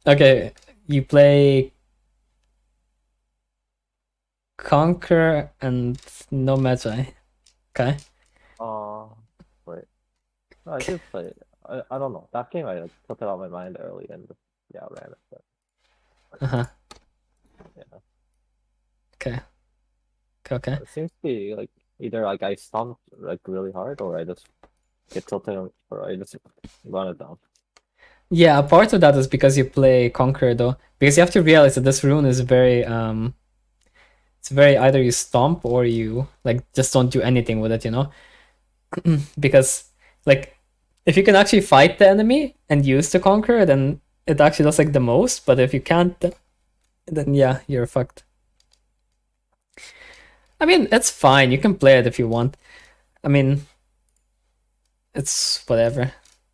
Okay, you play Conquer and no Magi. Okay. Uh, wait. No, I did play it. I don't know. That game I like, took it out of my mind early and just, yeah, ran it. But Uh-huh. yeah, Okay. Okay. it seems to be like either like I stomp like really hard or I just get tilted or I just run it down. Yeah, a part of that is because you play Conqueror though. Because you have to realize that this rune is very it's very either you stomp or you like just don't do anything with it, you know? Because like if you can actually fight the enemy and use the Conqueror, then it actually does like the most, but if you can't, then yeah, you're fucked. I mean, it's fine. You can play it if you want. I mean, it's whatever.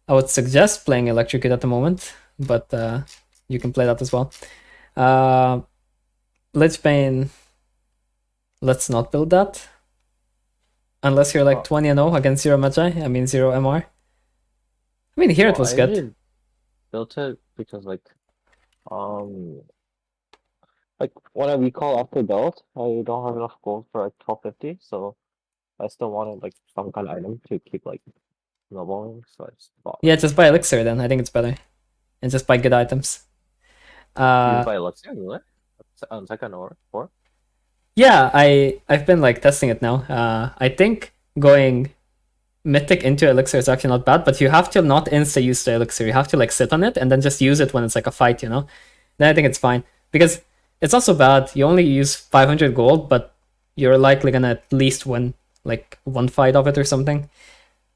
I would suggest playing Electrocute at the moment, but you can play that as well. Lich Bane, let's not build that. Unless you're like 20 and 0 against 0 Magi, I mean 0 MR. I mean, here it was I good. usually built it because um like when I recall after belt, I don't have enough gold for like 1250, so I still wanted like some kind of item to keep like leveling, so I just bought Yeah, it. just buy Elixir then. I think it's better. And just buy good items. You Uh, buy Elixir, really? On second or four? yeah, I've been like testing it now. I think going Mythic into Elixir is actually not bad, but you have to not insta use the Elixir. You have to like sit on it and then just use it when it's like a fight, you know? Then I think it's fine. Because it's not so bad. You only use 500 gold, but you're likely gonna at least win like one fight of it or something.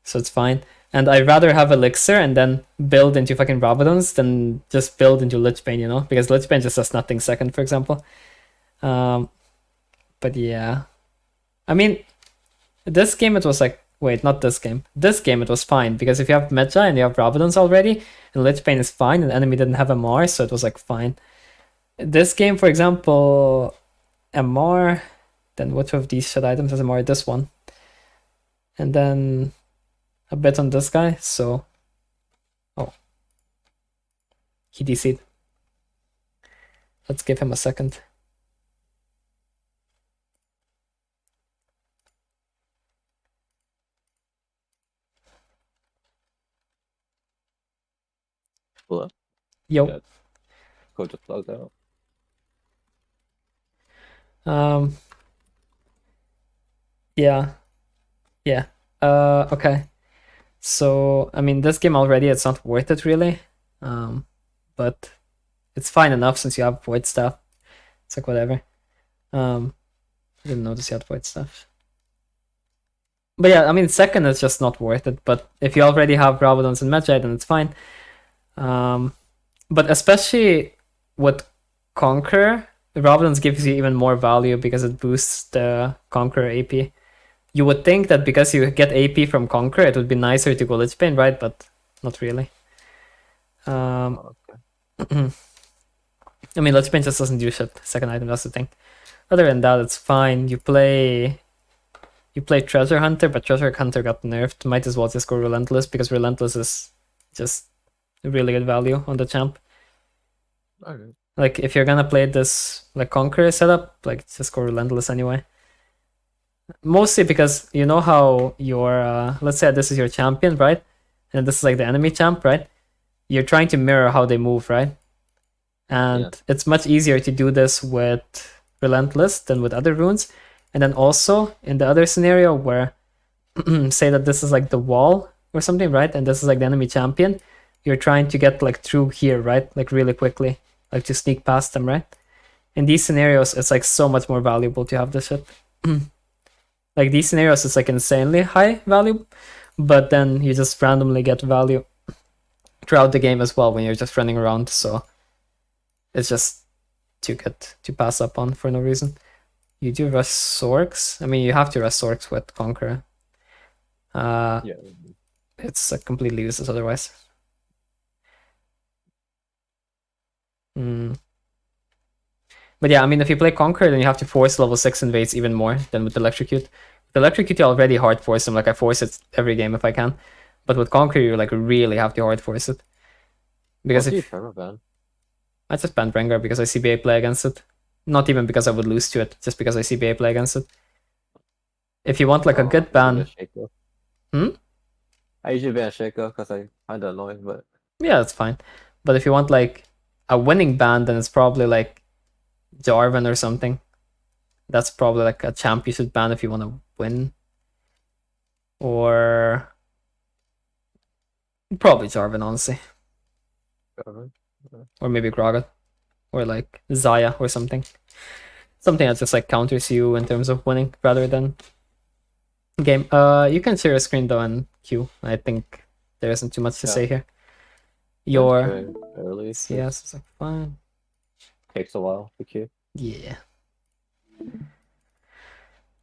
So it's fine. And I'd rather have Elixir and then build into fucking Rabadons than just build into Lich Bane, you know? Because Lich Bane just does nothing second, for example. Um, but yeah. I mean, this game it was like, wait, not this game. This game it was fine, because if you have Magi and you have Rabadons already, and Lich Bane is fine, and the enemy didn't have MR, so it was like fine. This game, for example, MR, then which of these shit items has MR? This one. And then a bit on this guy, so... Oh. He DC'd. Let's give him a second. Hello? Yo. Yeah, code just logged out. Um, yeah. Yeah. Okay. So, I mean, this game already, it's not worth it really. But it's fine enough since you have void stuff. It's like whatever. I didn't notice you had void stuff. But yeah, I mean, second is just not worth it. But if you already have Rabadons and Magi, then it's fine. But especially with Conqueror, Rabadons gives you even more value because it boosts the Conqueror AP. You would think that because you get AP from Conqueror, it would be nicer to go Lich Bane, right? But not really. Oh, okay. I mean, Lich Bane just doesn't do shit. Second item, that's the thing. Other than that, it's fine. You play Treasure Hunter, but Treasure Hunter got nerfed. Might as well just go Relentless, because Relentless is just really good value on the champ. Okay. Like, if you're gonna play this like Conqueror setup, like just go Relentless anyway. Mostly because you know how your let's say this is your champion, right? And this is like the enemy champ, right? You're trying to mirror how they move, right? And Yeah. it's much easier to do this with Relentless than with other runes. And then also in the other scenario where say that this is like the wall or something, right? And this is like the enemy champion, you're trying to get like through here, right? Like really quickly, like to sneak past them, right? In these scenarios, it's like so much more valuable to have this shit. Like these scenarios, it's like insanely high value, but then you just randomly get value throughout the game as well when you're just running around. So it's just too good to pass up on for no reason. You do rush Sorks. I mean, you have to rush Sorks with Conqueror. Yeah. It's completely useless otherwise. But yeah, I mean, if you play Conqueror, then you have to force level 6 invades even more than with Electrocute. With Electrocute, you already hard force them. Like, I force it every game if I can. But with Conqueror, you like really have to hard force it. Because What's your if permaban? I just ban Rengar because I CBA play against it. Not even because I would lose to it, just because I CBA play against it. If you want like a good ban, hmm? I usually ban Shaco because I find it annoying, but Yeah, that's fine. But if you want like a winning ban, then it's probably like Jarvan or something. That's probably like a champ you should ban if you want to win. Or probably Jarvan, honestly. Or maybe Gragas. Or like Zaya or something. Something that just like counters you in terms of winning rather than game. You can share a screen though and queue. I think there isn't too much to say here. Your early CS is like fine. takes a while to queue. Yeah.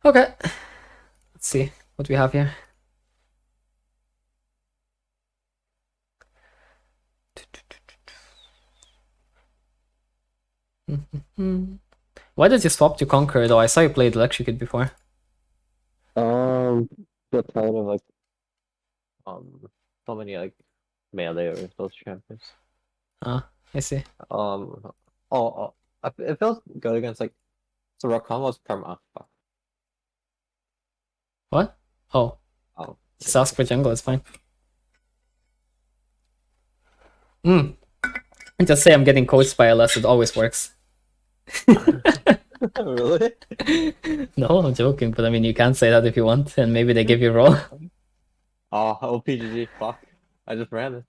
Okay. Let's see what we have here. Why did you swap to Conqueror though? I saw you played Electrocute before. The kind of like so many like melee or those champions. Ah, I see. It feels good against like so Rakan's perma. What? Oh, Oh, just ask for jungle, it's fine. And just say I'm getting coached by LS, it always works. really? No, I'm joking, but I mean, you can say that if you want, and maybe they give you a role. Oh, OPGG, fuck. I just ran it.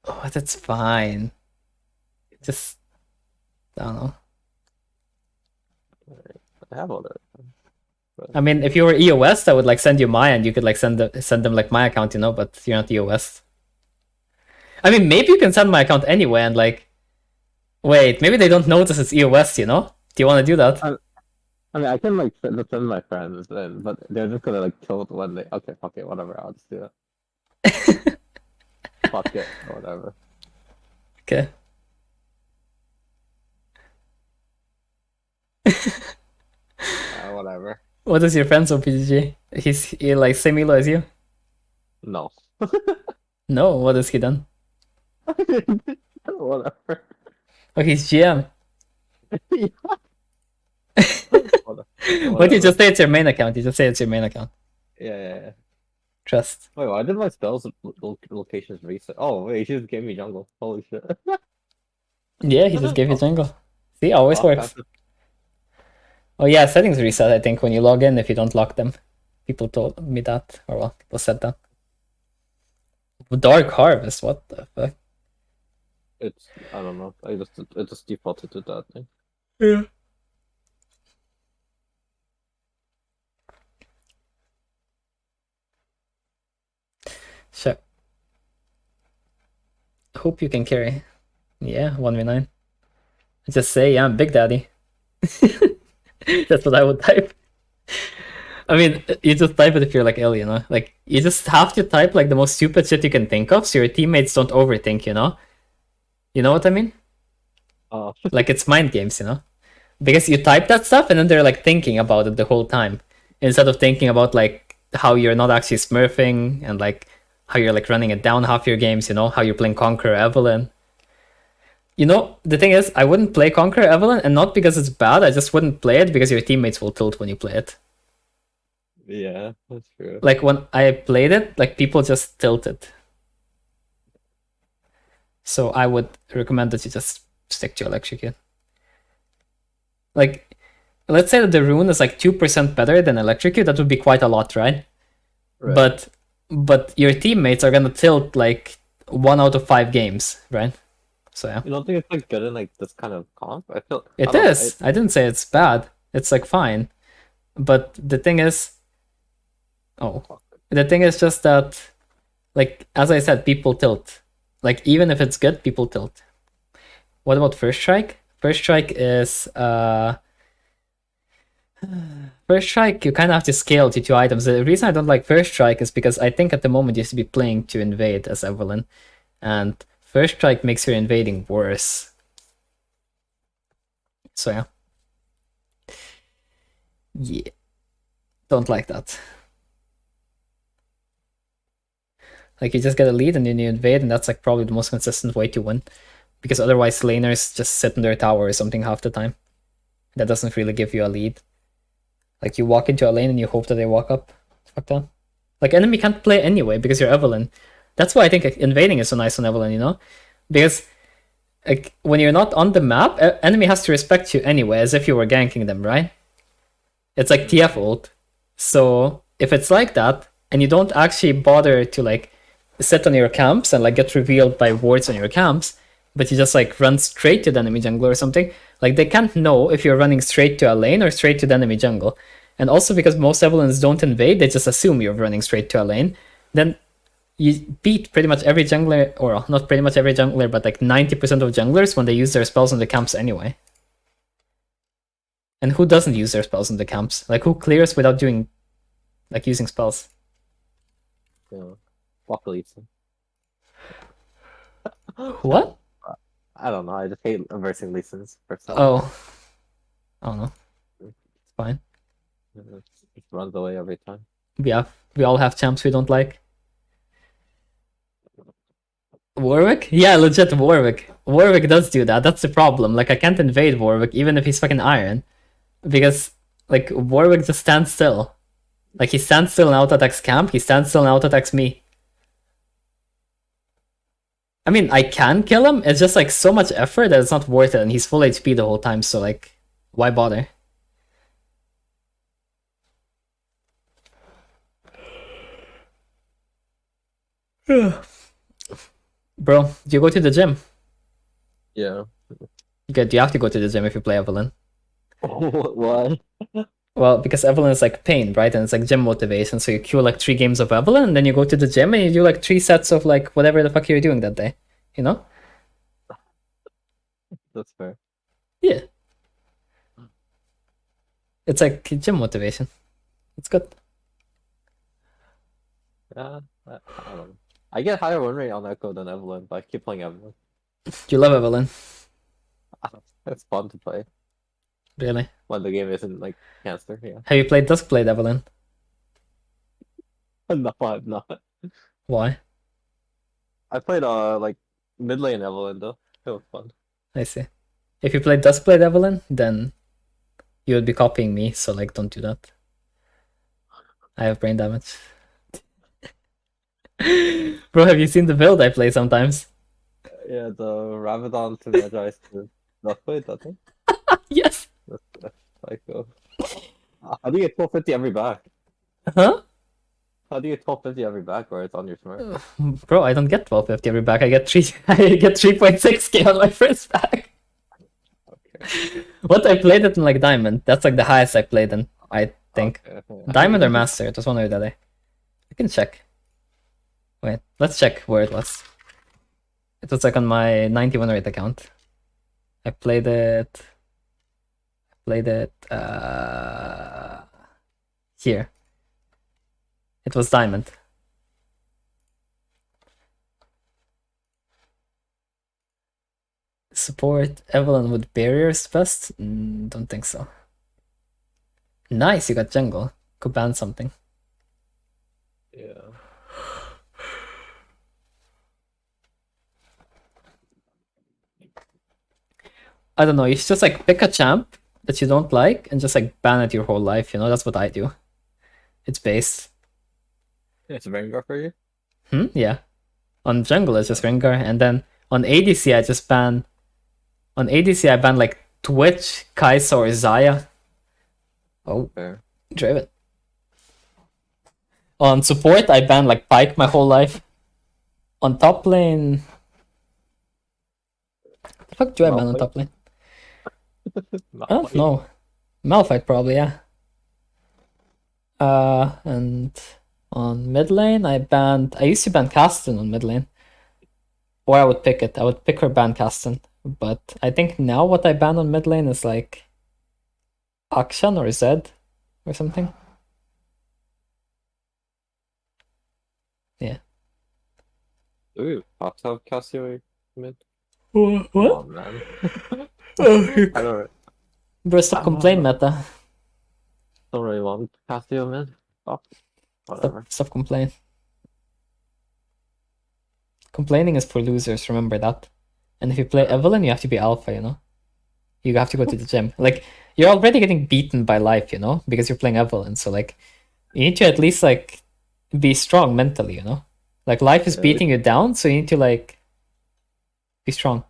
Oh, that's fine. Just, I don't know. I have all that. I mean, if you were EOS, I would like send you my, and you could like send them like my account, you know, but you're not EOS. I mean, maybe you can send my account anyway, and like, wait, maybe they don't notice it's EOS, you know? Do you want to do that? I mean, I can like send my friends then, but they're just gonna like kill it when they. Okay, fuck it, whatever. I'll just do it. Fuck it, or whatever. Okay. Whatever. What is your friend's OPGG? He like same elo as you? No. No, what has he done? Whatever. Oh, he's GM. Whatever. What you just say it's your main account? You just say it's your main account. Yeah. Trust. Wait, why did my spells locations reset? Oh wait, he just gave me jungle. Holy shit. Yeah, he just gave you jungle. See, always Fuck, works. Oh yeah, settings reset, I think, when you log in if you don't lock them. People told me that, or well, people said that. Dark Harvest, what the fuck? I don't know. It just defaulted to that thing. Yeah. Sure. Hope you can carry. Yeah, 1v9. Just say, yeah, I'm Big Daddy. That's what I would type. I mean, you just type it if you're like ill, you know? Like, you just have to type like the most stupid shit you can think of so your teammates don't overthink, you know? You know what I mean? Like, it's mind games, you know? Because you type that stuff and then they're like thinking about it the whole time. Instead of thinking about like how you're not actually smurfing and like how you're like running it down half your games, you know? How you're playing Conqueror Evelynn. You know, the thing is, I wouldn't play Conqueror Evelynn, and not because it's bad, I just wouldn't play it because your teammates will tilt when you play it. Yeah, that's true. Like, when I played it, like, people just tilted. So I would recommend that you just stick to Electrocute. Like, let's say that the Rune is like 2% better than Electrocute, that would be quite a lot, right? But your teammates are gonna tilt like 1 out of 5 games, right? So yeah. You don't think it's like good in like this kind of comp? I feel It is. I didn't say it's bad. It's like fine. But the thing is, the thing is just that, like, as I said, people tilt. Like, even if it's good, people tilt. What about First Strike? First Strike is First Strike, you kind of have to scale to 2 items. The reason I don't like First Strike is because I think at the moment you should be playing to invade as Evelynn, and First Strike makes your invading worse. So yeah. Don't like that. Like you just get a lead and then you invade, and that's like probably the most consistent way to win. Because otherwise laners just sit in their tower or something half the time. That doesn't really give you a lead. Like you walk into a lane and you hope that they walk up. Fuck that. Like enemy can't play anyway because you're Evelynn. That's why I think invading is so nice on Evelynn, you know? Because like when you're not on the map, enemy has to respect you anyway, as if you were ganking them, right? It's like TF ult. So if it's like that, and you don't actually bother to like sit on your camps and like get revealed by wards on your camps, but you just like run straight to the enemy jungle or something, like they can't know if you're running straight to a lane or straight to the enemy jungle. And also because most Evelyns don't invade, they just assume you're running straight to a lane. Then you beat pretty much every jungler, or not pretty much every jungler, but like 90% of junglers when they use their spells on the camps anyway. And who doesn't use their spells on the camps? Like who clears without doing, like using spells? Yeah. Fuck Lee Sin. What? I don't know. I just hate versing Lee Sin's personally. Oh. I don't know. It's fine. It runs away every time. We all have champs we don't like. Warwick? Yeah, legit Warwick. Warwick does do that. That's the problem. Like I can't invade Warwick even if he's fucking iron. Because like Warwick just stands still. Like he stands still and out-attacks camp, he stands still and out-attacks me. I mean, I can kill him, it's just like so much effort that it's not worth it, and he's full HP the whole time, so like, why bother? Bro, do you go to the gym? Yeah. Do you have to go to the gym if you play Evelynn? Why? Well, because Evelynn is like pain, right? And it's like gym motivation, so you queue like 3 games of Evelynn, and then you go to the gym and you do like 3 sets of like whatever the fuck you're doing that day, you know? That's fair. Yeah. It's like gym motivation. It's good. Yeah, I don't know. I get higher win rate on Echo than Evelynn, but I keep playing Evelynn. You love Evelynn. It's fun to play Really? when the game isn't like cancer. Yeah. Have you played Duskblade, Evelynn? No, I'm not. Why? I played like mid lane Evelynn though. It was fun. I see. If you played Duskblade, Evelynn, then you would be copying me, so like don't do that. I have brain damage. Bro, have you seen the build I play sometimes? Yeah, the Ramadan synergized to Duskblade, I think. Yes! That's like how do you get 1250 every back? Huh? How do you get 1250 every back where it's on your smart? Bro, I don't get 1250 every back. I get 3.6k on my first back. Okay. What, I played it in like Diamond. That's like the highest I played in, I think. Okay. Diamond or Master? It was one or the other. I can check. Wait, let's check where it was. It was like on my 91 rate account. I played it. Here. It was Diamond. Support Evelynn with barriers best? Don't think so. Nice, you got jungle. Could ban something. Yeah. I don't know, you should just like pick a champ that you don't like and just like ban it your whole life, you know? That's what I do. It's based. It's Rengar for you? Yeah. On jungle it's just Rengar, and then on ADC I just ban... On ADC I ban like Twitch, Kai'Sa, or Xayah. Oh, Fair. Draven. On support I ban like Pyke my whole life. On top lane... What the fuck do I ban on Malphite? top lane? Not I don't quite. know. Malphite probably, yeah. And on mid lane I used to ban Caston on mid lane. Or I would pick it. I would pick or ban Caston. But I think now what I ban on mid lane is like Akshan or Zed or something. Yeah. Ooh, Fox have Cassio mid. What? Oh man. Oh, I don't bro, stop complain meta. really want Cassio mid. Oh, whatever. Stop complain. Complaining is for losers, remember that. And if you play Evelynn, you have to be alpha, you know? You have to go to the gym. Like, you're already getting beaten by life, you know? Because you're playing Evelynn, so like, you need to at least like be strong mentally, you know? Like life is Yeah, beating you down, so you need to like be strong.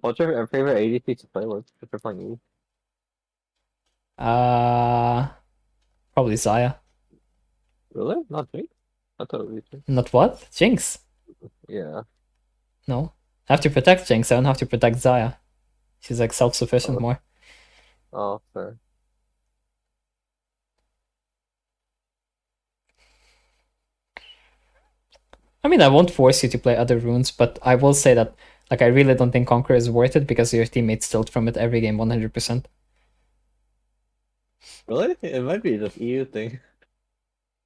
what's your favorite ADC to play with if you're playing Eve? Uh Probably Zaya. Really? Not me? I thought it was you. Not what? Jinx. Yeah. No. I have to protect Jinx, I don't have to protect Zaya. She's like self-sufficient Oh, more. oh, fair. I mean, I won't force you to play other runes, but I will say that like I really don't think Conqueror is worth it because your teammates tilt from it every game 100%. Really? It might be just EU thing.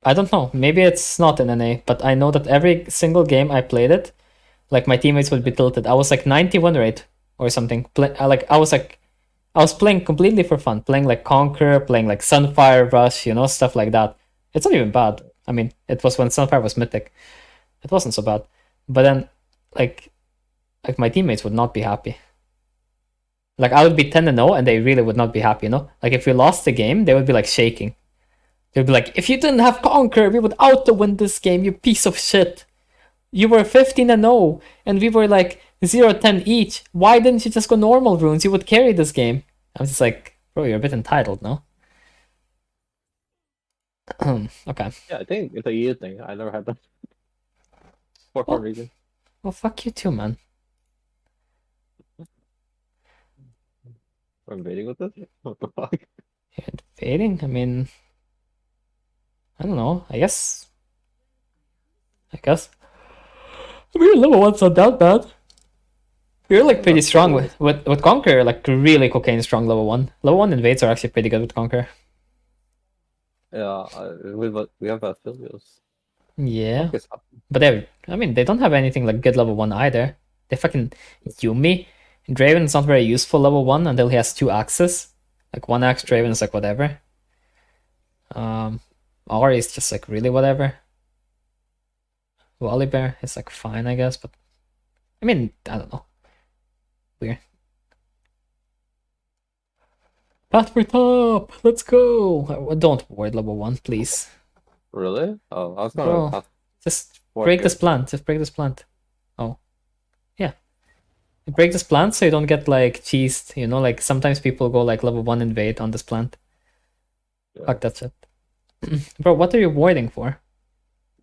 I don't know. Maybe it's not in NA, but I know that every single game I played it, like my teammates would be tilted. I was like 91 rate or something. I was playing completely for fun, playing like Conqueror, playing like Sunfire Rush, you know, stuff like that. It's not even bad. I mean, it was when Sunfire was mythic. It wasn't so bad. But then, like, like my teammates would not be happy. Like I would be 10-0 and they really would not be happy, you know? Like if we lost the game, they would be like shaking. They'd be like, if you didn't have Conqueror, we would auto win this game, you piece of shit. You were 15-0 and we were like 0-10 each. Why didn't you just go normal runes? You would carry this game. I was just like, bro, you're a bit entitled, no? Okay. Yeah, I think it's a EU thing. I never had that for some Well, reason. well, fuck you too, man. We're invading with this? What the fuck? You're invading? I mean, I don't know. I guess. I mean, level 1's not that bad. You're like pretty That's strong cool. with Conqueror, like really cocaine strong level 1. Level 1 invades are actually pretty good with Conqueror. Yeah, we have affiliates. Yeah. Fuck is But I mean, they don't have anything like good level 1 either. They fucking Yumi. Draven's not very useful level 1 until he has 2 axes. Like 1 axe Draven is like whatever. Ori is just like really whatever. Volibear is like fine, I guess, but I mean, I don't know. Weird. Path for top! Let's go! Don't ward level 1, please. Really? Oh, I was gonna Bro, have just four break this here. plant. Just break this plant. Oh. Yeah. Break this plant so you don't get like cheesed. You know, like sometimes people go like level 1 invade on this plant. Yeah. Fuck that shit. Bro, what are you warding for?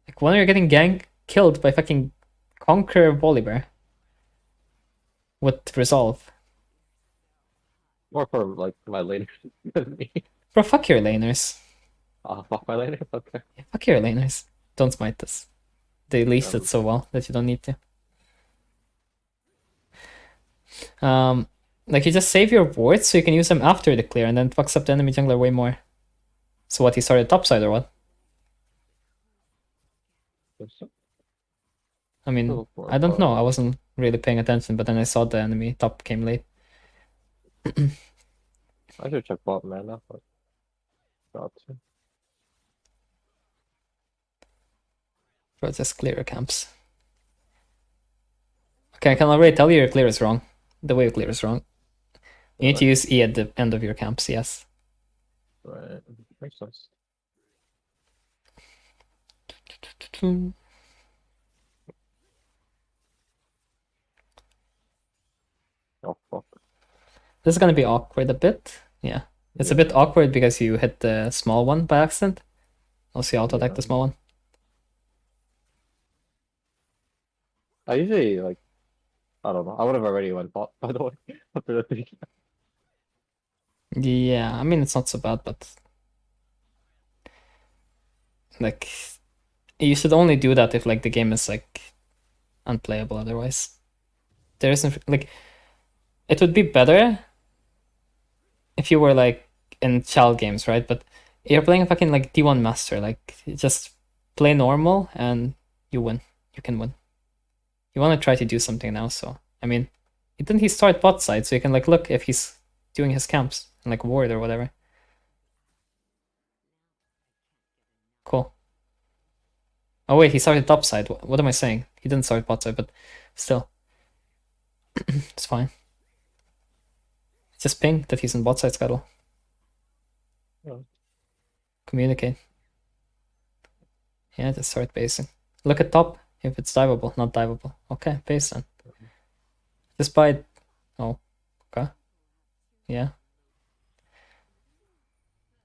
Like, when are you getting gank killed by fucking Conqueror Volibear? With resolve. More for like my laner than me. Bro, fuck your laners. Ah, fuck my laner. Okay. Yeah, fuck your laners. Don't smite this. They leased it Um, so well that you don't need to. Like you just save your wards so you can use them after the clear and then it fucks up the enemy jungler way more. So what, he started topside or what? I mean, still for I don't know. I wasn't really paying attention, but then I saw the enemy top came late. I should check bot mana, but got to. Bro, just clear your camps. Okay, I can already tell you your clear is wrong. The way you clear is wrong. You need to use E at the end of your camps, yes. Right. Makes sense. Oh fuck. This is gonna be awkward a bit. Yeah. It's a bit awkward because you hit the small one by accident. Also, you auto-attack the small one. I usually like I don't know. I would have already went bot by the way after the three. Yeah, I mean, it's not so bad, but like, you should only do that if like the game is like unplayable otherwise. There isn't like, it would be better if you were like in child games, right? But you're playing a fucking like D1 master, like just play normal and you win. You can win. You want to try to do something now, so I mean, didn't he start bot side so you can like look if he's doing his camps and like ward or whatever. Cool. Oh wait, he started top side. What am I saying? He didn't start bot side, but still, it's fine. Just ping that he's in bot side scuttle. Yeah. Communicate. Yeah, just start basing. Look at top if it's diveable, not diveable. Okay, base then. Just buy it. Oh, okay. Yeah.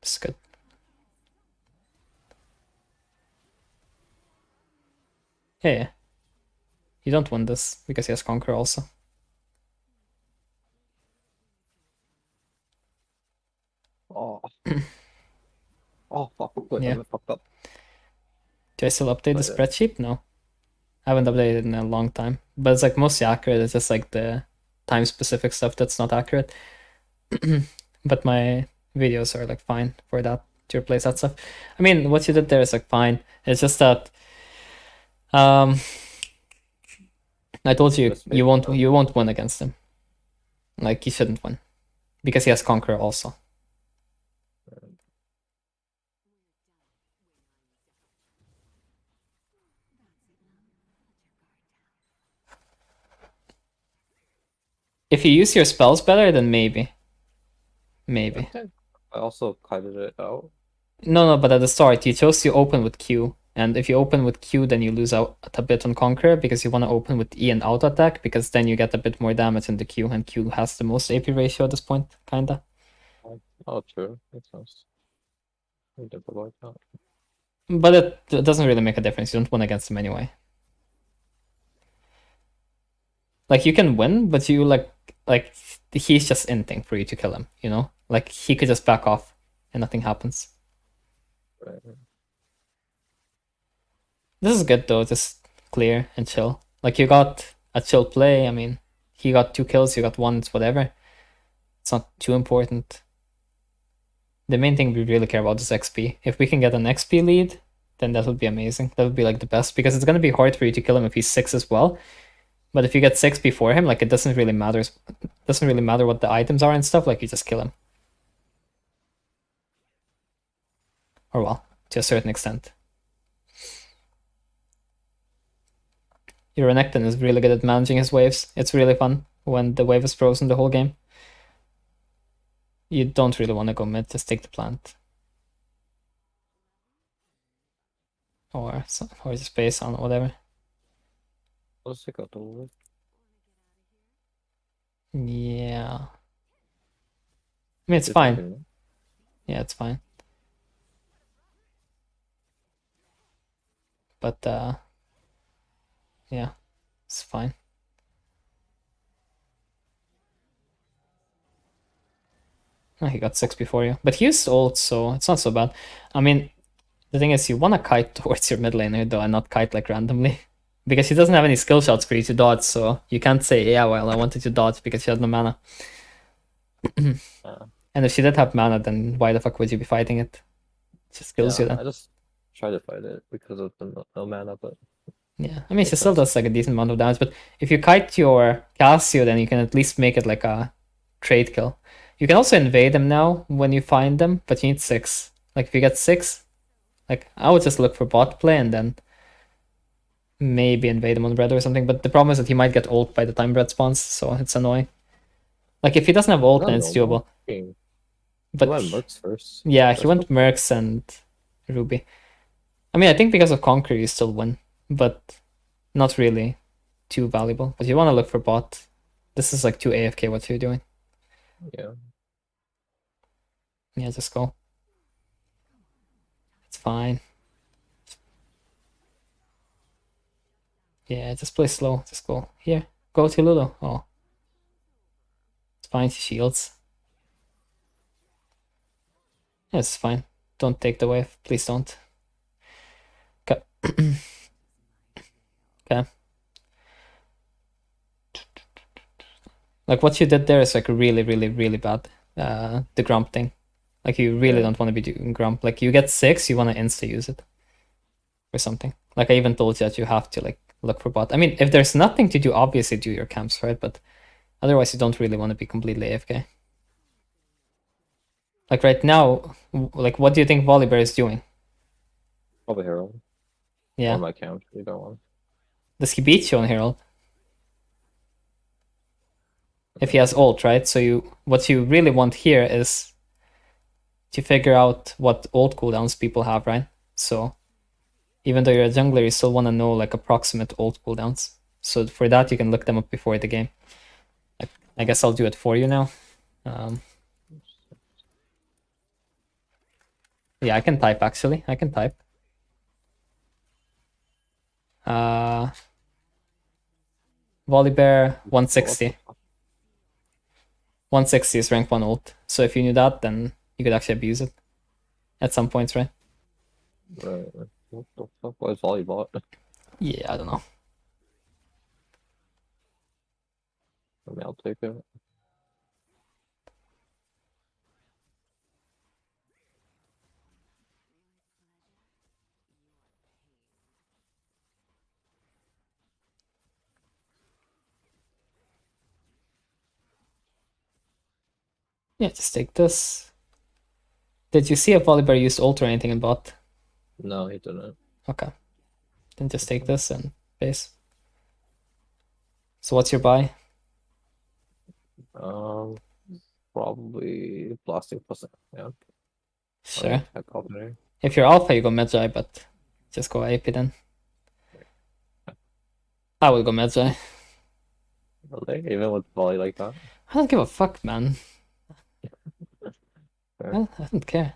It's good. Yeah. You don't win this because he has Conqueror also. Oh. Oh fuck! Wait, Yeah. I fucked up. Do I still update the But, spreadsheet? No. I haven't updated in a long time. But it's like mostly accurate. It's just like the time specific stuff that's not accurate. But my videos are like fine for that, to replace that stuff. I mean, what you did there is like fine. It's just that I told you Just you make won't win against him. Like you shouldn't win. Because he has Conqueror also. If you use your spells better, then maybe. Maybe. I also kited it out. No, but at the start, you chose to open with Q. And if you open with Q, then you lose out a bit on Conqueror because you want to open with E and auto attack because then you get a bit more damage in the Q, and Q has the most AP ratio at this point, kinda. Oh, true. Makes sense. I didn't think about that. But it doesn't really make a difference. You don't win against him anyway. Like you can win, but you like he's just inting for you to kill him, you know? Like he could just back off and nothing happens. Right. This is good though, just clear and chill. Like you got a chill play. I mean, he got 2 kills, you got 1, it's whatever. It's not too important. The main thing we really care about is XP. If we can get an XP lead, then that would be amazing. That would be like the best because it's gonna be hard for you to kill him if he's 6 as well. But if you get 6 before him, like it doesn't really matter. It doesn't really matter what the items are and stuff. Like you just kill him. Or well, to a certain extent. Your Renekton is really good at managing his waves. It's really fun when the wave is frozen the whole game. You don't really want to go mid, just take the plant. Or just base on whatever. Let's take out the wolf. Yeah. I mean, it's fine. Yeah, it's fine. But, yeah, it's fine. Oh, he got 6 before you. But he used ult, so it's not so bad. I mean, the thing is, you want to kite towards your mid laner, though, and not kite, like, randomly. Because he doesn't have any skill shots for you to dodge, so you can't say, yeah, well, I wanted to dodge because she had no mana. And if she did have mana, then why the fuck would you be fighting it? It just kills you then. I just try to fight it because of the no mana, but yeah, I mean, she still does like a decent amount of damage, but if you kite your Cassio, then you can at least make it like a trade kill. You can also invade them now when you find them, but you need 6. Like if you get 6, like I would just look for bot play and then maybe invade them on red or something. But the problem is that he might get ult by the time red spawns, so it's annoying. Like if he doesn't have ult, then it's doable. But he went Mercs first. Yeah, he went Mercs and Ruby. I mean, I think because of Conqueror you still win, but not really too valuable. But you want to look for bot. This is like too AFK what you're doing. Yeah. Yeah, just go. It's fine. Yeah, just play slow. Just go. Here. Go to Ludo. Oh. It's fine, he shields. Yeah, it's fine. Don't take the wave. Please don't. Okay. Okay. Like what you did there is like really, really, really bad. The Grump thing. Like you really don't want to be doing Grump. Like you get 6, you want to insta use it. Or something. Like I even told you that you have to like look for bot. I mean, if there's nothing to do, obviously do your camps, right? But otherwise you don't really want to be completely AFK. Like right now, like what do you think Volibear is doing? Probably Herald. Yeah. Or my camp, either one. Does he beat you on Herald? If he has ult, right? So what you really want here is to figure out what ult cooldowns people have, right? So even though you're a jungler, you still want to know like approximate ult cooldowns. So for that, you can look them up before the game. I guess I'll do it for you now. Yeah, I can type actually. I can type. Volibear 160. 160 is rank 1 ult. So if you knew that, then you could actually abuse it at some points, right? Right. What the fuck was volleyball? Yeah, I don't know. I mean, I'll take it. Yeah, just take this. Did you see if Volibear used ult or anything in bot? No, he didn't. Okay. Then just take this and base. So what's your buy? Um, probably blasting plus. Yeah. Sure. Helicopter. If you're alpha, you go Magi, but just go AP then. I would go Magi. Really? Even with volley like that? I don't give a fuck, man. Fair. I don't care.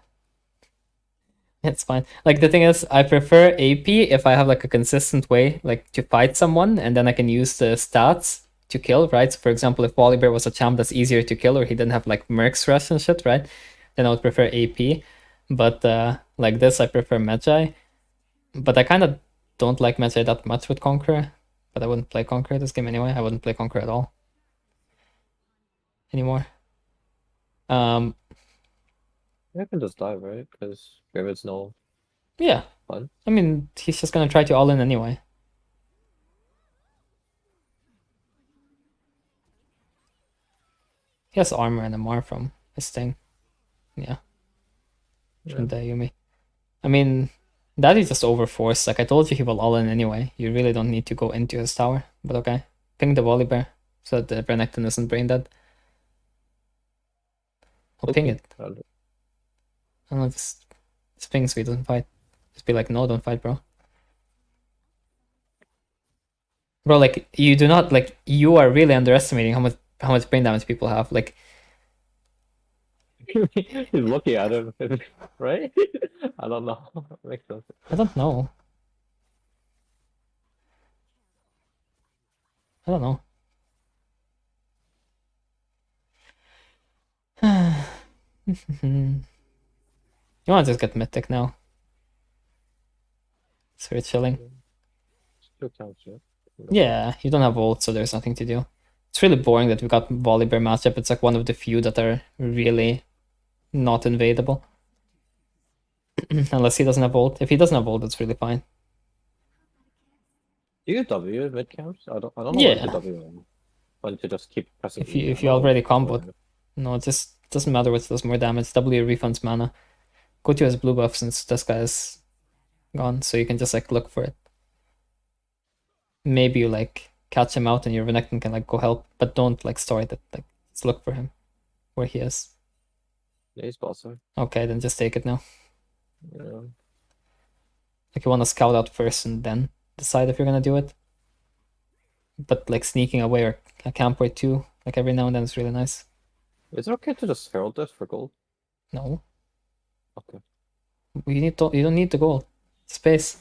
It's fine. Like the thing is, I prefer AP if I have like a consistent way like to fight someone, and then I can use the stats to kill, right? So for example, if Volibear was a champ that's easier to kill, or he didn't have like Merc's rush and shit, right? Then I would prefer AP. But like this, I prefer Magi. But I kind of don't like Magi that much with Conqueror. But I wouldn't play Conqueror this game anyway. I wouldn't play Conqueror at all anymore. I can just die, right? Because Gravid's no Yeah. fun. I mean, he's just gonna try to all in anyway. He has armor and MR from his thing. Yeah. From the Yumi. I mean, that is just overforced. Like I told you, he will all in anyway. You really don't need to go into his tower. But okay. Ping the Volibear so that the Renekton isn't brain dead. I'll ping it. I don't know, just ping so he doesn't fight. Just be like, no, don't fight, bro. Bro, like you do not like you are really underestimating how much brain damage people have. Like He's looking at him, right? I don't know. Makes sense. I don't know. I don't know. You wanna just get mythic now. So we're chilling. Still counts, yeah. Yeah, you don't have ult, so there's nothing to do. It's really boring that we got Volibear matchup. It's like one of the few that are really not invadable. Unless he doesn't have ult. If he doesn't have ult, it's really fine. Do you W mid camps? I don't know when to Yeah. W when to just keep pressing If E. you already comboed. No, it just doesn't matter which does more damage. W refunds mana. Go to his blue buff since this guy is gone, so you can just like look for it. Maybe you like catch him out and your Renekton can like go help, but don't like start it. Like just look for him where he is. Yeah, he's bossing. Okay, then just take it now. Yeah. Like you want to scout out first and then decide if you're gonna do it. But like sneaking away or a camp or two, like every now and then is really nice. Is it okay to just herald this for gold? No, Okay. you don't need the gold. Space.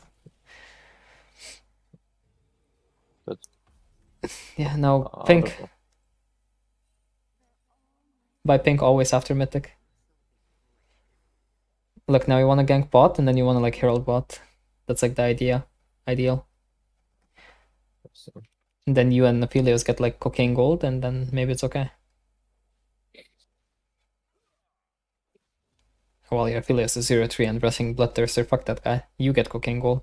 But Yeah, now I pink. don't know. Buy pink always after mythic. Look, now you want to gank bot and then you want to like herald bot. That's like the ideal. So, And then you and Aphelios get like cocaine gold and then maybe it's okay. Well, your Aphelios is 0-3 and rushing Bloodthirster, fuck that guy. You get cocaine gold.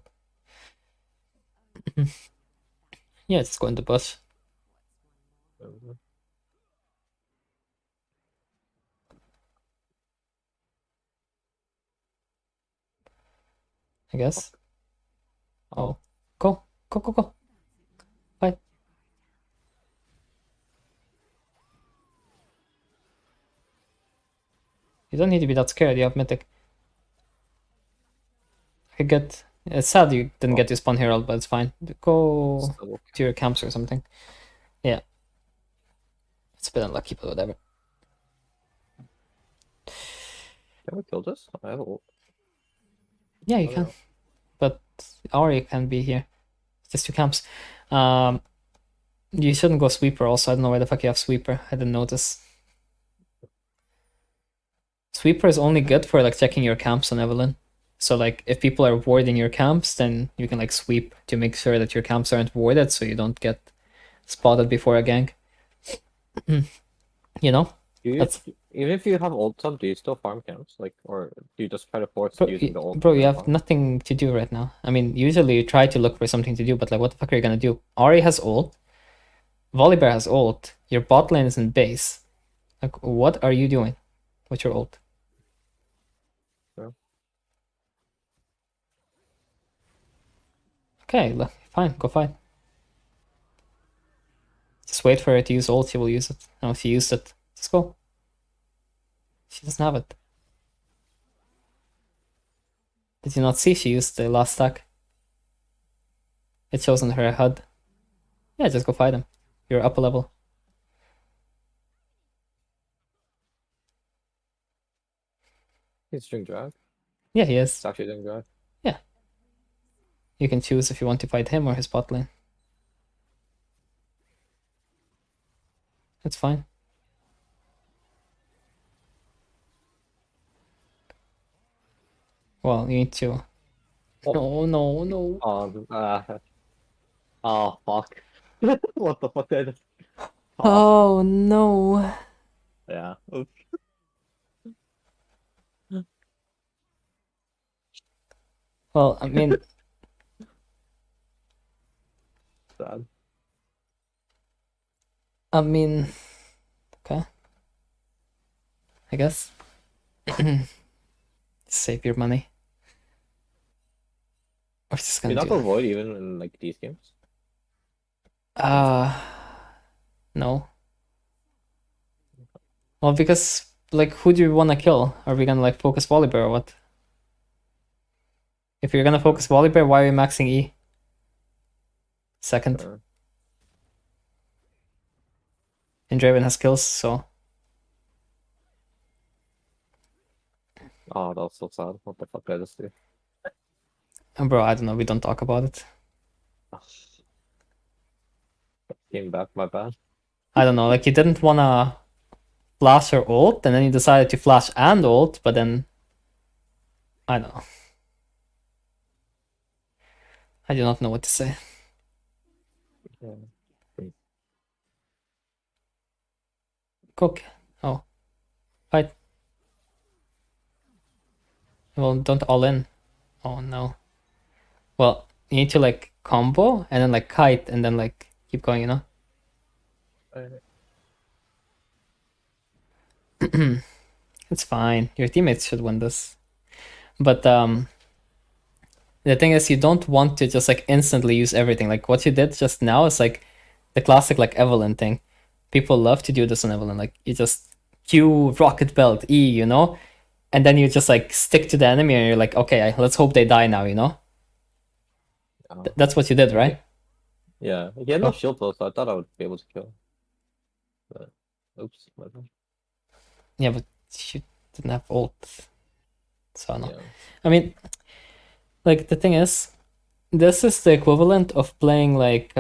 Yeah, just go in the bush. I guess. Oh, go, go, go, go. Fight. You don't need to be that scared. You have mythic. I get. It's sad you didn't get your spawn herald, but it's fine. Go Still okay. to your camps or something. Yeah. It's a bit unlucky, but whatever. Can we kill this? I have a ult. Yeah, you Oh, can. yeah. But Ari can be here. It's just two camps. You shouldn't go sweeper also. I don't know why the fuck you have sweeper. I didn't notice. Sweeper is only good for like checking your camps on Evelynn. So like if people are warding your camps, then you can like sweep to make sure that your camps aren't warded so you don't get spotted before a gank. You know? That's Even if you have ult up, do you still farm camps? Like, or do you just try to force bro, using the ult? bro, and you then have farm? nothing to do right now. I mean, usually you try to look for something to do, but like what the fuck are you gonna do? Ari has ult, Volibear has ult, your bot lane is in base. Like what are you doing with your ult? Yeah. Okay, fine, go fight. Just wait for her to use ult, she will use it. No, she used it. Just go. She doesn't have it. Did you not see she used the last stack? It shows on her HUD. Yeah, just go fight him. You're up a level. He's doing drag. Yeah, he is. It's actually doing drag. Yeah. You can choose if you want to fight him or his bot lane. It's fine. Well, you need to. Oh. No, no, no. Oh, fuck. What the fuck did I just... Oh, no. Yeah. Oops. Well, I mean, Sad. okay. I guess. Save your money. We're just You're gonna not do. gonna avoid even in like these games. No. Well, because like, who do you want to kill? Are we gonna like focus Volibear or what? If you're gonna focus Volibear, why are you maxing E? Second. Sure. And Draven has kills, so. Oh, that was so sad. What the fuck did I just do? And bro, I don't know, we don't talk about it. Came back, my bad. I don't know, like you didn't wanna flash her ult, and then you decided to flash and ult, but then I don't know. I do not know what to say. Yeah. Cook. Oh. Fight. Well, don't all in. Oh no. Well, you need to like combo and then like kite and then like keep going, you know? It's fine. Your teammates should win this. But the thing is you don't want to just like instantly use everything. Like what you did just now is like the classic like Evelynn thing. People love to do this on Evelynn. Like you just Q rocket belt E, you know? And then you just like stick to the enemy and you're like, okay, let's hope they die now, you know? That's what you did, right? Yeah, he had no Oh. shield though, so I thought I would be able to kill. But oops, my bad. Yeah, but you didn't have ult. So no. Yeah. I mean, like the thing is, this is the equivalent of playing like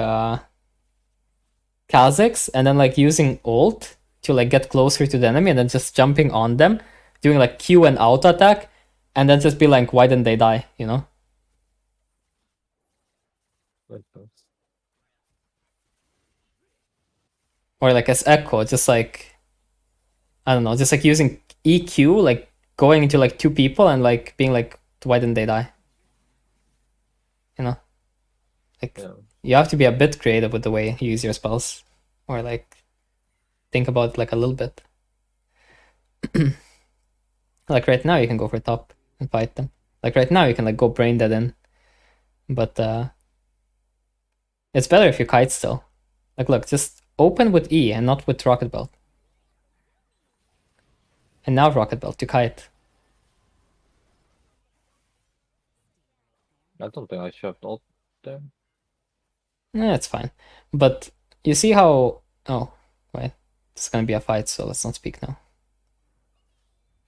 Kazakhs and then like using ult to like get closer to the enemy and then just jumping on them, doing like Q and auto attack, and then just be like, why didn't they die? You know? Or like as Echo, just like I don't know, just like using EQ, like going into like two people and like being like, why didn't they die? You know? Like you have to be a bit creative with the way you use your spells. Or like think about it like a little bit. Like right now you can go for top and fight them. Like right now you can like go brain dead in. But it's better if you kite still. Like, look, just open with E and not with rocket belt. And now rocket belt to kite. I don't think I should have ult there. It's fine. But you see how... Oh, wait. It's gonna be a fight, so let's not speak now.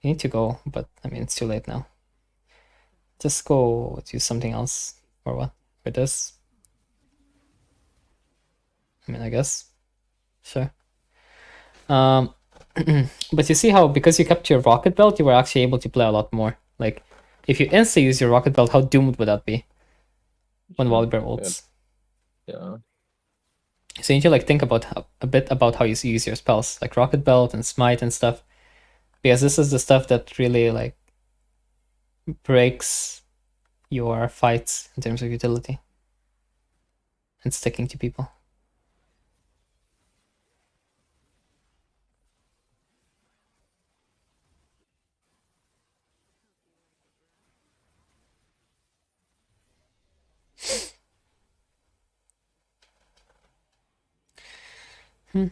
You need to go, but I mean, it's too late now. Just go do something else. Or what? With this? I mean, I guess. Sure. But you see how, because you kept your rocket belt, you were actually able to play a lot more. Like, if you insta use your rocket belt, how doomed would that be? When Volibear ults. Yeah. So you need to like think about a bit about how you use your spells, like rocket belt and smite and stuff, because this is the stuff that really like breaks your fights in terms of utility and sticking to people. I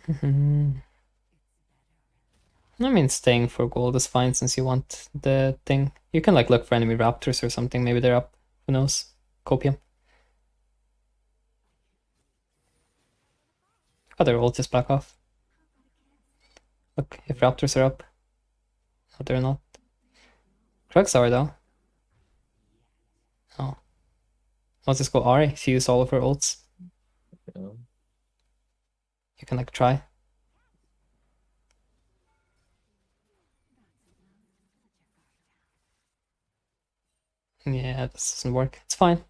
mean, staying for gold is fine since you want the thing. You can like look for enemy raptors or something. Maybe they're up. Who knows? Copium. Oh, their ult is back off. Look, if raptors are up. No, they're not. Krugs are though. Oh. Let's just go Ari. She used all of her ults. Yeah. You can like try. Yeah, this doesn't work. It's fine.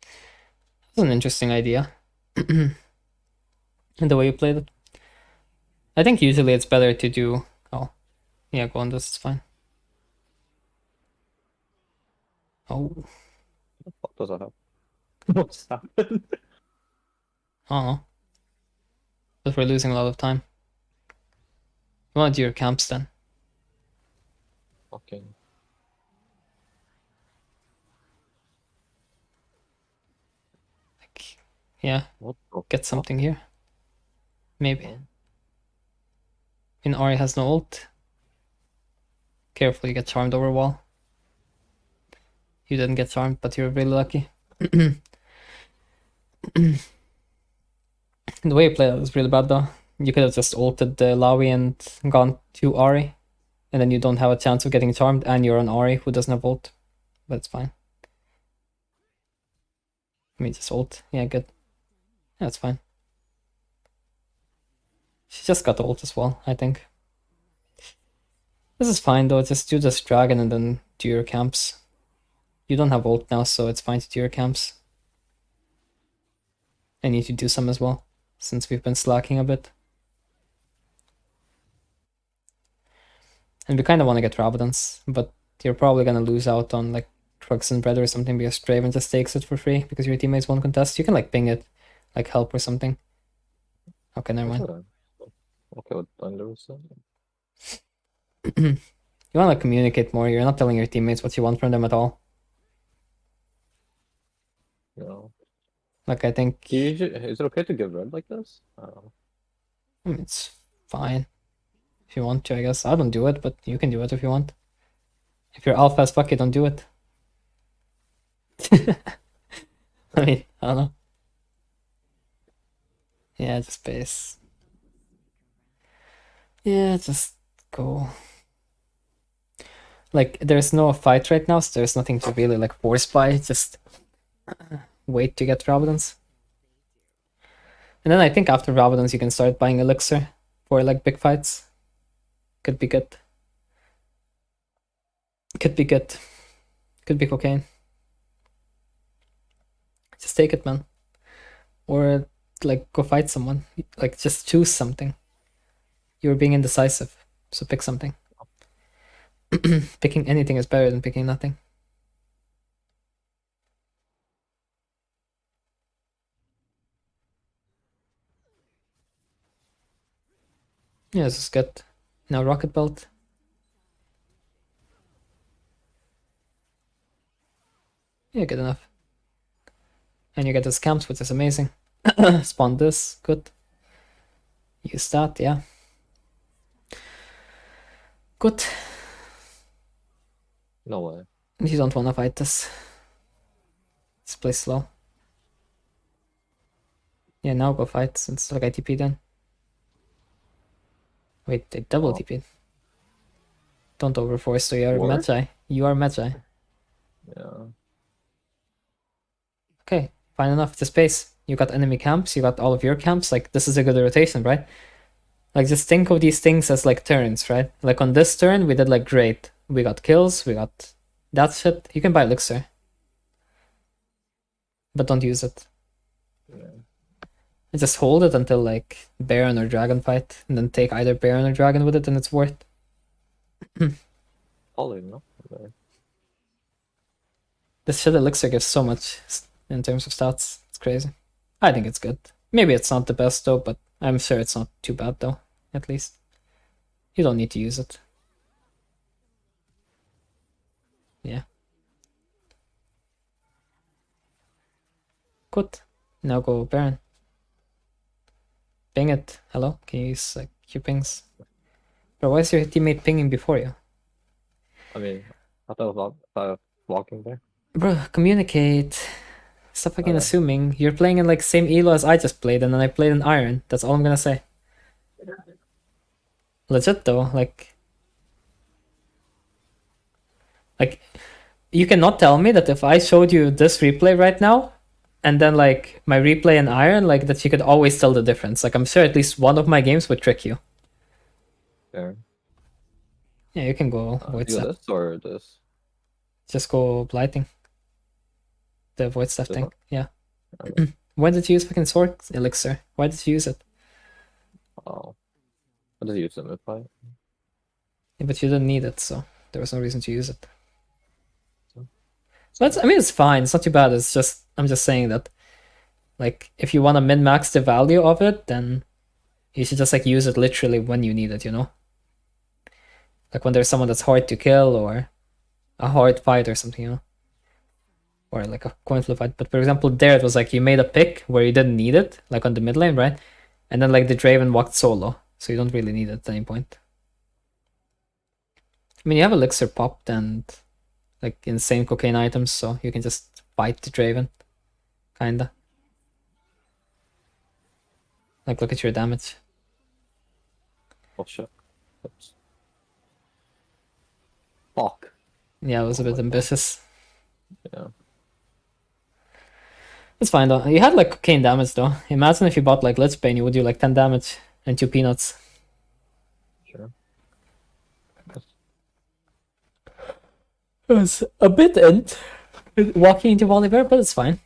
It's an interesting idea. And the way you played it. I think usually it's better to do... Oh. Yeah, go on this, it's fine. Oh. What the fuck does that happen? What's happened? I don't know. But we're losing a lot of time. You want to do your camps then. Okay. Like, yeah, What the get fuck? something here. Maybe. Oh. I mean, Ari has no ult. Careful, you get charmed over wall. You didn't get charmed, but you're really lucky. The way you played it was really bad though. You could have just ulted the Lawi and gone to Ari, and then you don't have a chance of getting charmed, and you're on Ari who doesn't have ult. But it's fine. I mean, just ult. Yeah, good. Yeah, it's fine. She just got the ult as well, I think. This is fine though, just do this dragon and then do your camps. You don't have ult now, so it's fine to do your camps. I need to do some as well, since we've been slacking a bit. And we kind of want to get Rabadons, but you're probably gonna lose out on like Trucks and Bread or something because Draven just takes it for free because your teammates won't contest. You can like ping it, like help or something. Okay, never mind. Okay, with Thunder so. You want to communicate more. You're not telling your teammates what you want from them at all. No. Like, I think Is it okay to give red like this? I don't know. I mean, it's fine. If you want to, I guess. I don't do it, but you can do it if you want. If you're alpha as fuck, you don't do it. I mean, I don't know. Yeah, just base. Yeah, just go. Like, there's no fight right now, so there's nothing to really like force buy. Just wait to get Rabadons. And then I think after Rabadons, you can start buying Elixir for like big fights. Could be good. Could be good. Could be cocaine. Just take it, man. Or like go fight someone. Like just choose something. You're being indecisive, so pick something. Picking anything is better than picking nothing. Yeah, this is good. Now rocket belt. Yeah, good enough. And you get the scams, which is amazing. Spawn this, good. Use that, yeah. Good. No way. You don't want to fight this. Let's play slow. Yeah, now go fight since like I TP'd in. Wait, they double TP'd. Don't overforce, so you are What? Magi. You are Magi. Yeah. Okay, fine enough. The space. You got enemy camps, you got all of your camps. Like, this is a good rotation, right? Like, just think of these things as like turns, right? Like, on this turn, we did like great. We got kills, we got that shit. You can buy Elixir. But don't use it. Yeah. And just hold it until like Baron or Dragon fight, and then take either Baron or Dragon with it, and it's worth. Probably, no? Okay. This shit Elixir gives so much in terms of stats. It's crazy. I think it's good. Maybe it's not the best though, but I'm sure it's not too bad though, at least. You don't need to use it. Yeah. Good. Now go Baron. Ping it. Hello? Can you use like your pings? Bro, why is your teammate pinging before you? I mean, I thought I was walking there. Bro, communicate. Stop fucking assuming. You're playing in like same elo as I just played, and then I played in Iron. That's all I'm gonna say. Legit though, like you cannot tell me that if I showed you this replay right now, and then like my replay in Iron, like that you could always tell the difference. Like I'm sure at least one of my games would trick you. Fair. Yeah, you can go void Do step. this or this? Just go blighting. The void step This thing. one? Yeah. Okay. Why did you use fucking sword elixir? Why did you use it? Oh. I just use them if I. Yeah, but you didn't need it, so there was no reason to use it. So- But I mean, it's fine. It's not too bad. It's just I'm just saying that, like, if you want to min max the value of it, then you should just like use it literally when you need it. You know, like when there's someone that's hard to kill or a hard fight or something. You know, or like a coin flip fight. But for example, there it was like you made a pick where you didn't need it, like on the mid lane, right? And then like the Draven walked solo, so you don't really need it at any point. I mean, you have elixir popped and like insane cocaine items, so you can just fight the Draven, kinda. Like, look at your damage. Oh shit. Oops. Fuck. Yeah, it was a Oh bit my God. ambitious. Yeah. It's fine though. You had like cocaine damage though. Imagine if you bought like Lich Bane, you would do like 10 damage and 2 peanuts. Sure. It was a bit int walking into Volibear, but it's fine.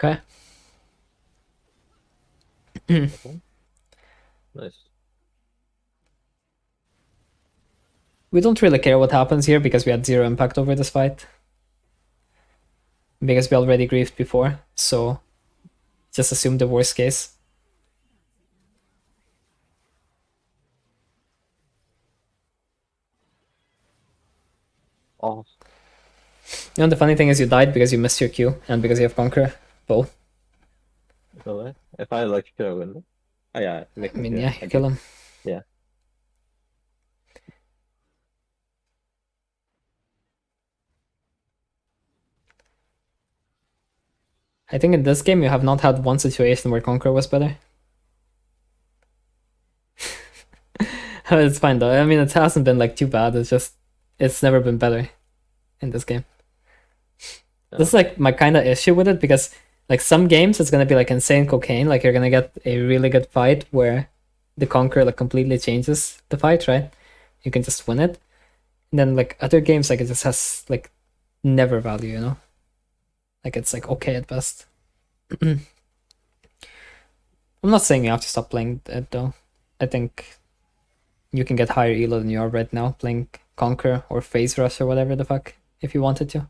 Okay. Nice. We don't really care what happens here because we had 0 impact over this fight. Because we already griefed before, so just assume the worst case. Oh. You know, the funny thing is you died because you missed your Q and because you have Conqueror. Both. Really? If I like could have win. Oh yeah. I mean, yeah, you kill him. Yeah. I think in this game you have not had one situation where Conqueror was better. It's fine though. I mean, it hasn't been like too bad. It's just it's never been better in this game. This is like my kind of issue with it because like some games it's gonna be like insane cocaine. Like you're gonna get a really good fight where the Conqueror like completely changes the fight, right? You can just win it. And then like other games like it just has like never value, you know? Like it's like okay at best. I'm not saying you have to stop playing it though. I think you can get higher elo than you are right now playing Conqueror or Phase Rush or whatever the fuck if you wanted to.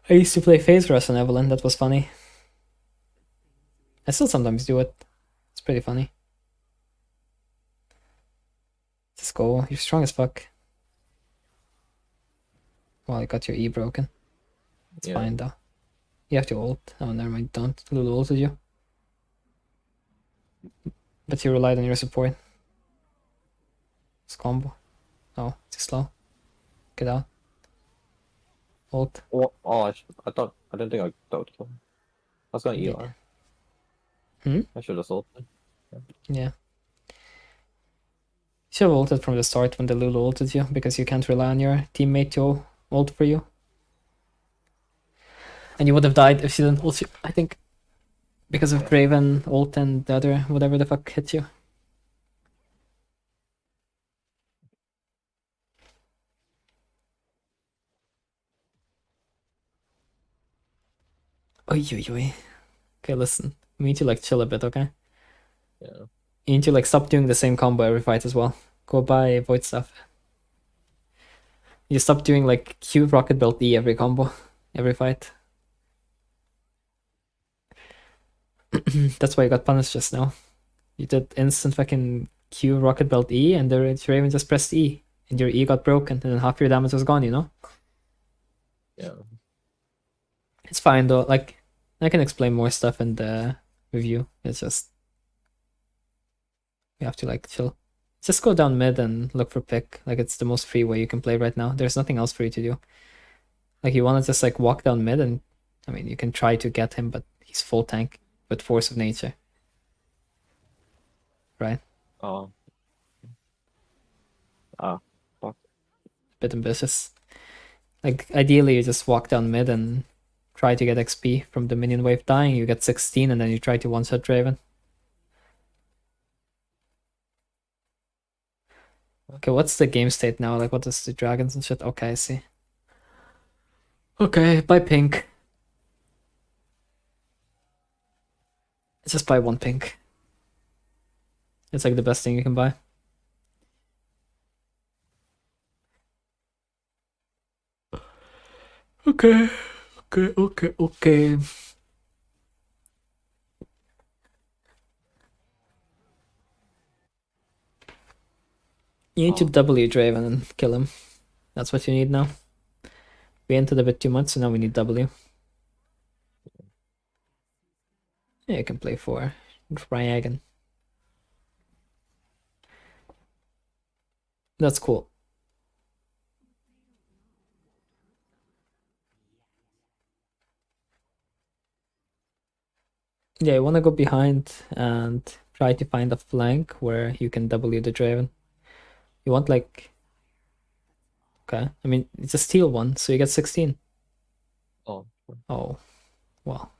I used to play Phase Rush on Evelynn, that was funny. I still sometimes do it. It's pretty funny. Just go, you're strong as fuck. Well, you got your E broken. It's fine though. You have to ult. Oh, never mind, don't. Lulu ulted you. But you relied on your support. It's combo. Oh, too slow. Get out. Ult. Oh, I didn't think I would kill him. I was gonna ER. I should have sold him. Yeah. You should have ulted from the start when the Lulu ulted you, because you can't rely on your teammate to ult for you. And you would have died if she didn't ult you, I think. Because of Draven, ult, and the other whatever the fuck hit you. Oy, oy, oy. Okay, listen. We need to like chill a bit, okay? Yeah. You need to like stop doing the same combo every fight as well. Go buy void stuff. You stop doing like Q rocket belt E every combo, every fight. That's why you got punished just now. You did instant fucking Q rocket belt E and the Raven just pressed E and your E got broken and then half your damage was gone, you know? Yeah. It's fine though, like I can explain more stuff in the review. It's just you have to like chill. Just go down mid and look for pick. Like it's the most free way you can play right now. There's nothing else for you to do. Like you want to just like walk down mid and I mean you can try to get him, but he's full tank with force of nature. Right? Oh. Fuck. Bit ambitious. Like ideally you just walk down mid and try to get XP from the minion wave dying, you get 16 and then you try to one-shot Draven. Okay, what's the game state now? Like what is the dragons and shit? Okay, I see. Okay, buy pink. Just buy one pink. It's like the best thing you can buy. Okay. You need to W Draven and kill him. That's what you need now. We entered a bit too much, so now we need W. Yeah, you can play for Ryagan. That's cool. Yeah, you want to go behind and try to find a flank where you can W the Draven. You want like... Okay, I mean, it's a steal one, so you get 16. Oh. Oh, well,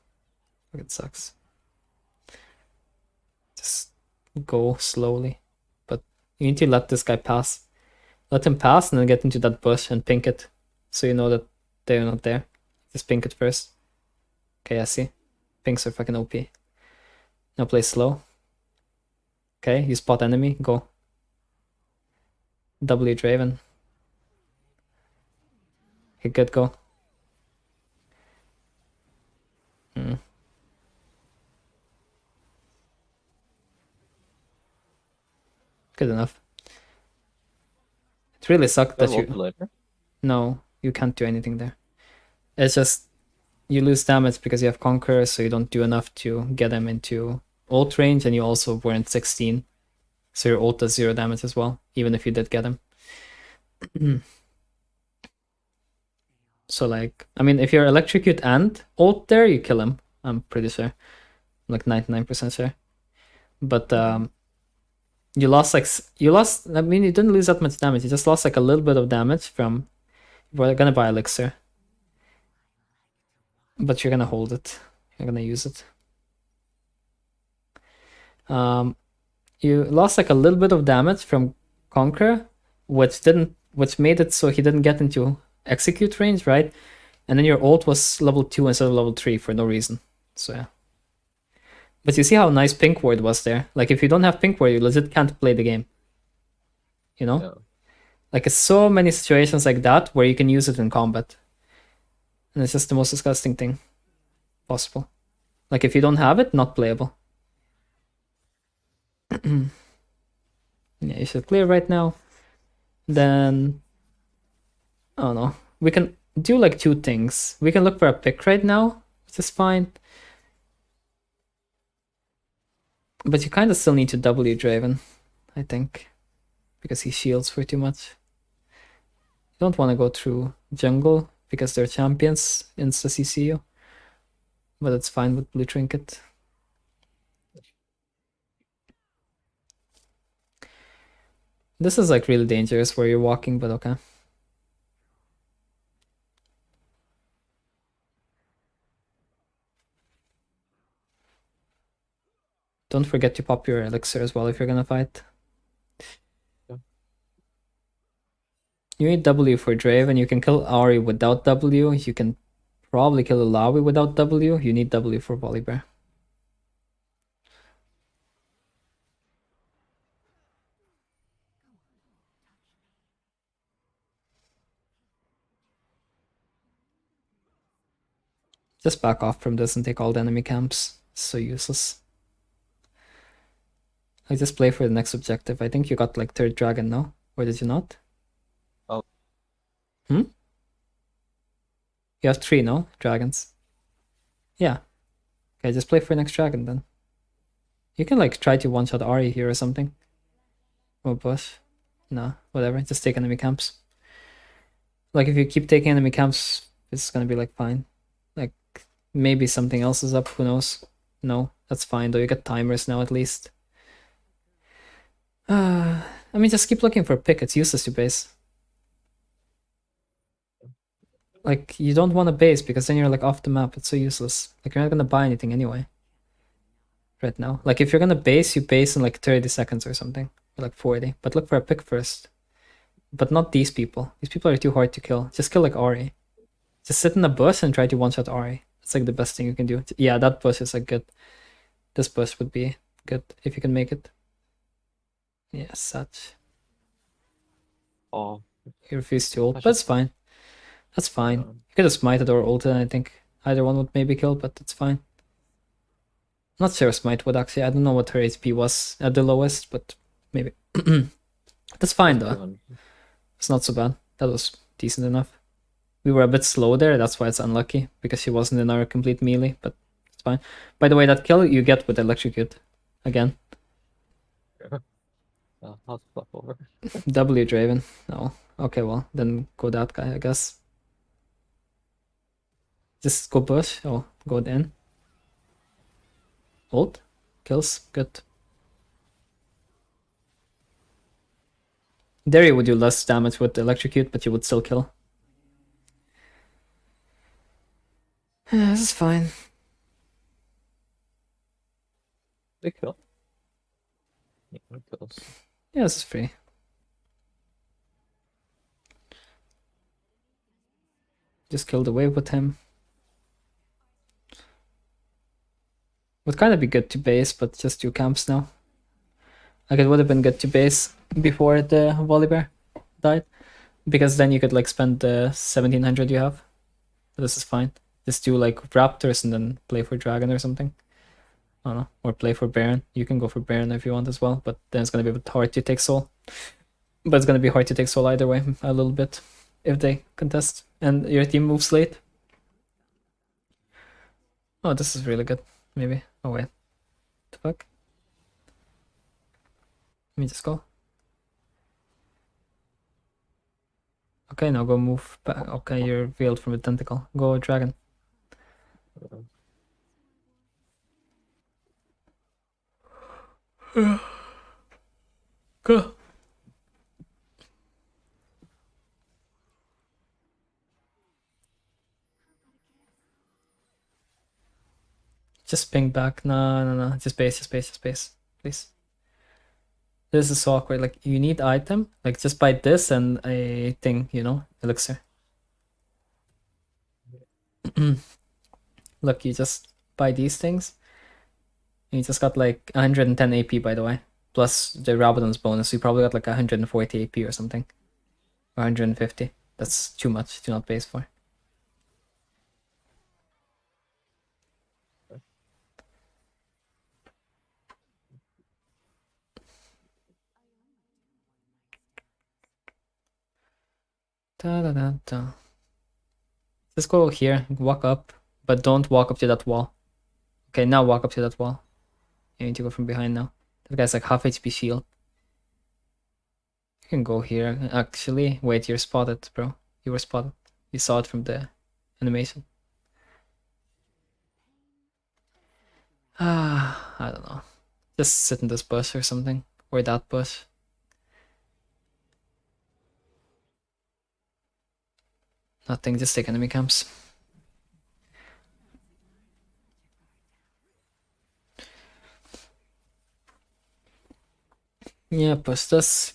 it sucks. Just go slowly, but you need to let this guy pass. Let him pass and then get into that bush and pink it, so you know that they're not there. Just pink it first. Okay, I see. Pinks are fucking OP. Now play slow. Okay, you spot enemy, go. W Draven. Okay, good, go. Good enough. It really sucked that you... Later? No, you can't do anything there. It's just you lose damage because you have Conqueror, so you don't do enough to get him into ult range, and you also weren't 16. So your ult does 0 damage as well, even if you did get him. So like, I mean, if you're electrocute and ult there, you kill him. I'm pretty sure. I'm like 99% sure. But you lost I mean, you didn't lose that much damage. You just lost like a little bit of damage from... We're gonna buy elixir. But you're gonna hold it. You're gonna use it. You lost like a little bit of damage from Conqueror, which made it so he didn't get into execute range, right? And then your ult was level 2 instead of level 3 for no reason. So yeah. But you see how nice pink ward was there? Like if you don't have pink ward, you legit can't play the game. You know? Yeah. Like it's so many situations like that where you can use it in combat. And it's just the most disgusting thing possible. Like if you don't have it, not playable. Yeah, you should clear right now. Then I don't know. We can do like two things. We can look for a pick right now, which is fine. But you kind of still need to W Draven, I think. Because he shields for too much. You don't want to go through jungle because they're champions insta CC you. But it's fine with blue trinket. This is like really dangerous where you're walking, but okay. Don't forget to pop your elixir as well if you're gonna fight. Yeah. You need W for Draven. You can kill Ahri without W. You can probably kill Ilawi without W. You need W for Volibear. Just back off from this and take all the enemy camps. It's so useless. I just play for the next objective. I think you got like third dragon, no? Or did you not? Oh. Hmm? You have 3, no? Dragons. Yeah. Okay, just play for next dragon then. You can like try to one-shot Ahri here or something. Or bush. Nah, whatever. Just take enemy camps. Like if you keep taking enemy camps, it's gonna be like fine. Like maybe something else is up, who knows? No, that's fine though. You get timers now at least. I mean, just keep looking for a pick. It's useless to base. Like you don't want to base because then you're like off the map. It's so useless. Like you're not gonna buy anything anyway. Right now, like if you're gonna base, you base in like 30 seconds or something, or like 40. But look for a pick first. But not these people. These people are too hard to kill. Just kill like Ahri. Just sit in a bush and try to one-shot Ahri. It's like the best thing you can do. Yeah, that bush is like good. This bush would be good if you can make it. Yeah, such. Oh. He refused to ult, but it's fine. That's fine. You could have smited or ulted, and I think either one would maybe kill, but it's fine. I'm not sure Smite would actually. I don't know what her HP was at the lowest, but maybe. That's fine though. It's not so bad. That was decent enough. We were a bit slow there, that's why it's unlucky, because she wasn't in our complete melee, but it's fine. By the way, that kill you get with Electrocute. Again. How's flip over? W Draven. No. Okay, well, then go that guy, I guess. Just go push. Oh, go in. Ult. Kills. Good. There you would do less damage with Electrocute, but you would still kill. This is fine. They kill. Yeah, kills. Yeah, this is free. Just kill the wave with him. Would kind of be good to base, but just do camps now. Like it would have been good to base before the Volibear died, because then you could like spend the 1700 you have. But this is fine. Just do like Raptors and then play for Dragon or something. I don't know, or play for Baron. You can go for Baron if you want as well, but then it's gonna be a bit hard to take Soul. But it's gonna be hard to take Soul either way, a little bit, if they contest and your team moves late. Oh, this is really good. Maybe. Oh wait. What the fuck? Let me just go. Okay, now go move back. Okay, you're veiled from a tentacle. Go Dragon. Go. Just ping back. No. Just base. Please. This is so awkward. Like, you need item. Like, just buy this and a thing, you know? Elixir. Look, you just buy these things. And you just got like 110 AP, by the way. Plus the Rabadon's bonus, you probably got like 140 AP or something. Or 150. That's too much to not base for. Da, da, da, da. Just go here, walk up, but don't walk up to that wall. Okay, now walk up to that wall. You need to go from behind now. That guy's like half HP shield. You can go here. Actually, wait, you're spotted, bro. You were spotted. You saw it from the animation. I don't know. Just sit in this bush or something. Or that bush. Nothing, just take enemy camps. Yeah, push this.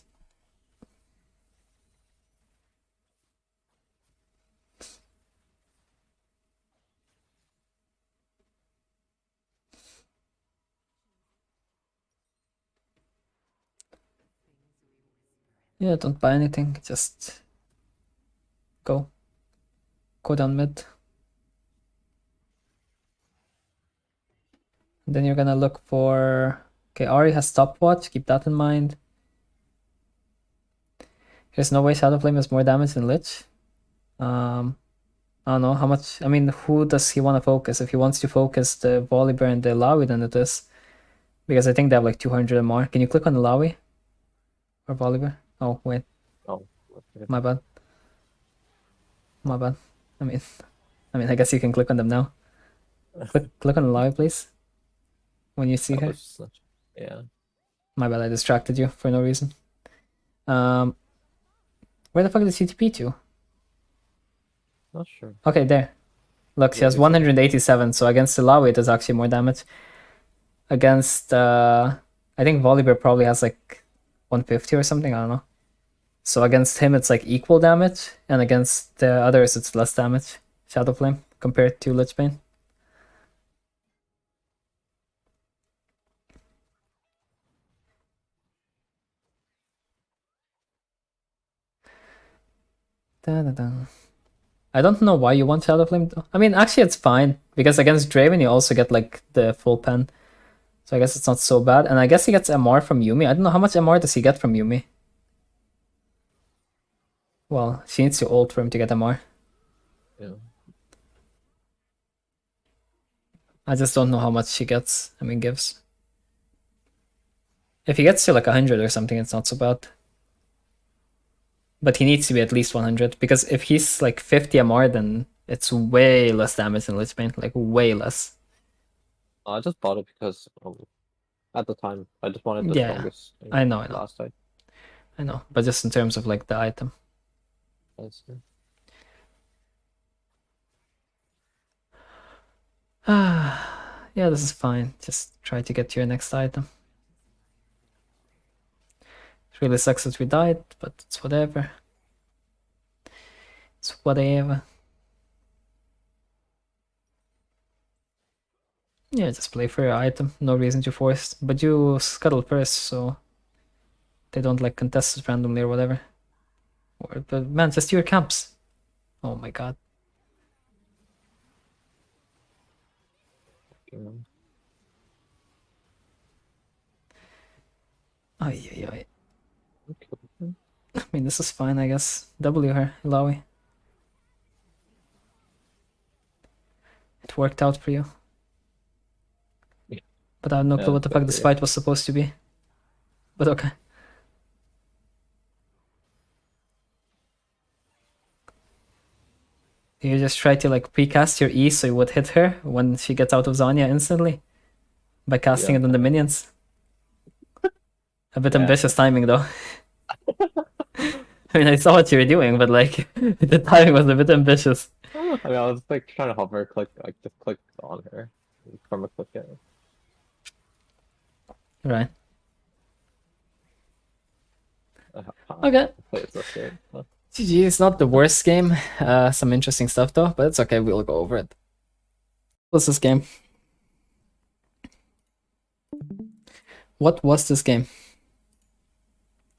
Yeah, don't buy anything, just go. Go down mid. And then you're gonna look for... Okay, Ari has stopwatch, keep that in mind. There's no way Shadow Flame is more damage than Lich. I don't know how much... I mean, who does he want to focus? If he wants to focus the Volibear and the Lawi, then it is. Because I think they have like 200 or more. Can you click on the Lawi? Or Volibear? Oh, wait. Oh, My bad. My bad. I mean, I guess you can click on them now. Click on the Lawi, please. When you see her. Yeah. My bad, I distracted you for no reason. Where the fuck did CTP to? Not sure. Okay, there. Look, she has 187, so against the Lawi it does actually more damage. Against, I think Volibear probably has like 150 or something, I don't know. So against him it's like equal damage, and against the others it's less damage. Shadow Flame, compared to Lich Bane. Da, da, da. I don't know why you want Shadow Flame though. I mean, actually it's fine, because against Draven you also get like the full pen. So I guess it's not so bad. And I guess he gets MR from Yuumi. I don't know how much MR does he get from Yuumi. Well, she needs to ult for him to get MR. Yeah. I just don't know how much she gets. I mean, gives. If he gets to like 100 or something, it's not so bad. But he needs to be at least 100, because if he's like 50 MR, then it's way less damage than Lich Bane. Like, way less. I just bought it because at the time I just wanted the strongest. I know. Last time. I know, but just in terms of like the item. Yeah, this is fine. Just try to get to your next item. It really sucks that we died, but it's whatever. It's whatever. Yeah, just play for your item. No reason to force. But you scuttle first, so they don't like contest it randomly or whatever. But man, just your camps. Oh my god. Ay. Okay. I mean, this is fine, I guess. W her, Ilawi. It worked out for you. But I have no clue what the fuck this fight was supposed to be. But okay. You just try to like precast your E so you would hit her when she gets out of Zanya instantly. By casting it on the minions. A bit ambitious timing though. I mean, I saw what you were doing, but like, the timing was a bit ambitious. I mean, I was like trying to hover, just click on her from a click it. Right. Okay. GG, it's not the worst game. Some interesting stuff though, but it's okay, we'll go over it. What's this game? What was this game?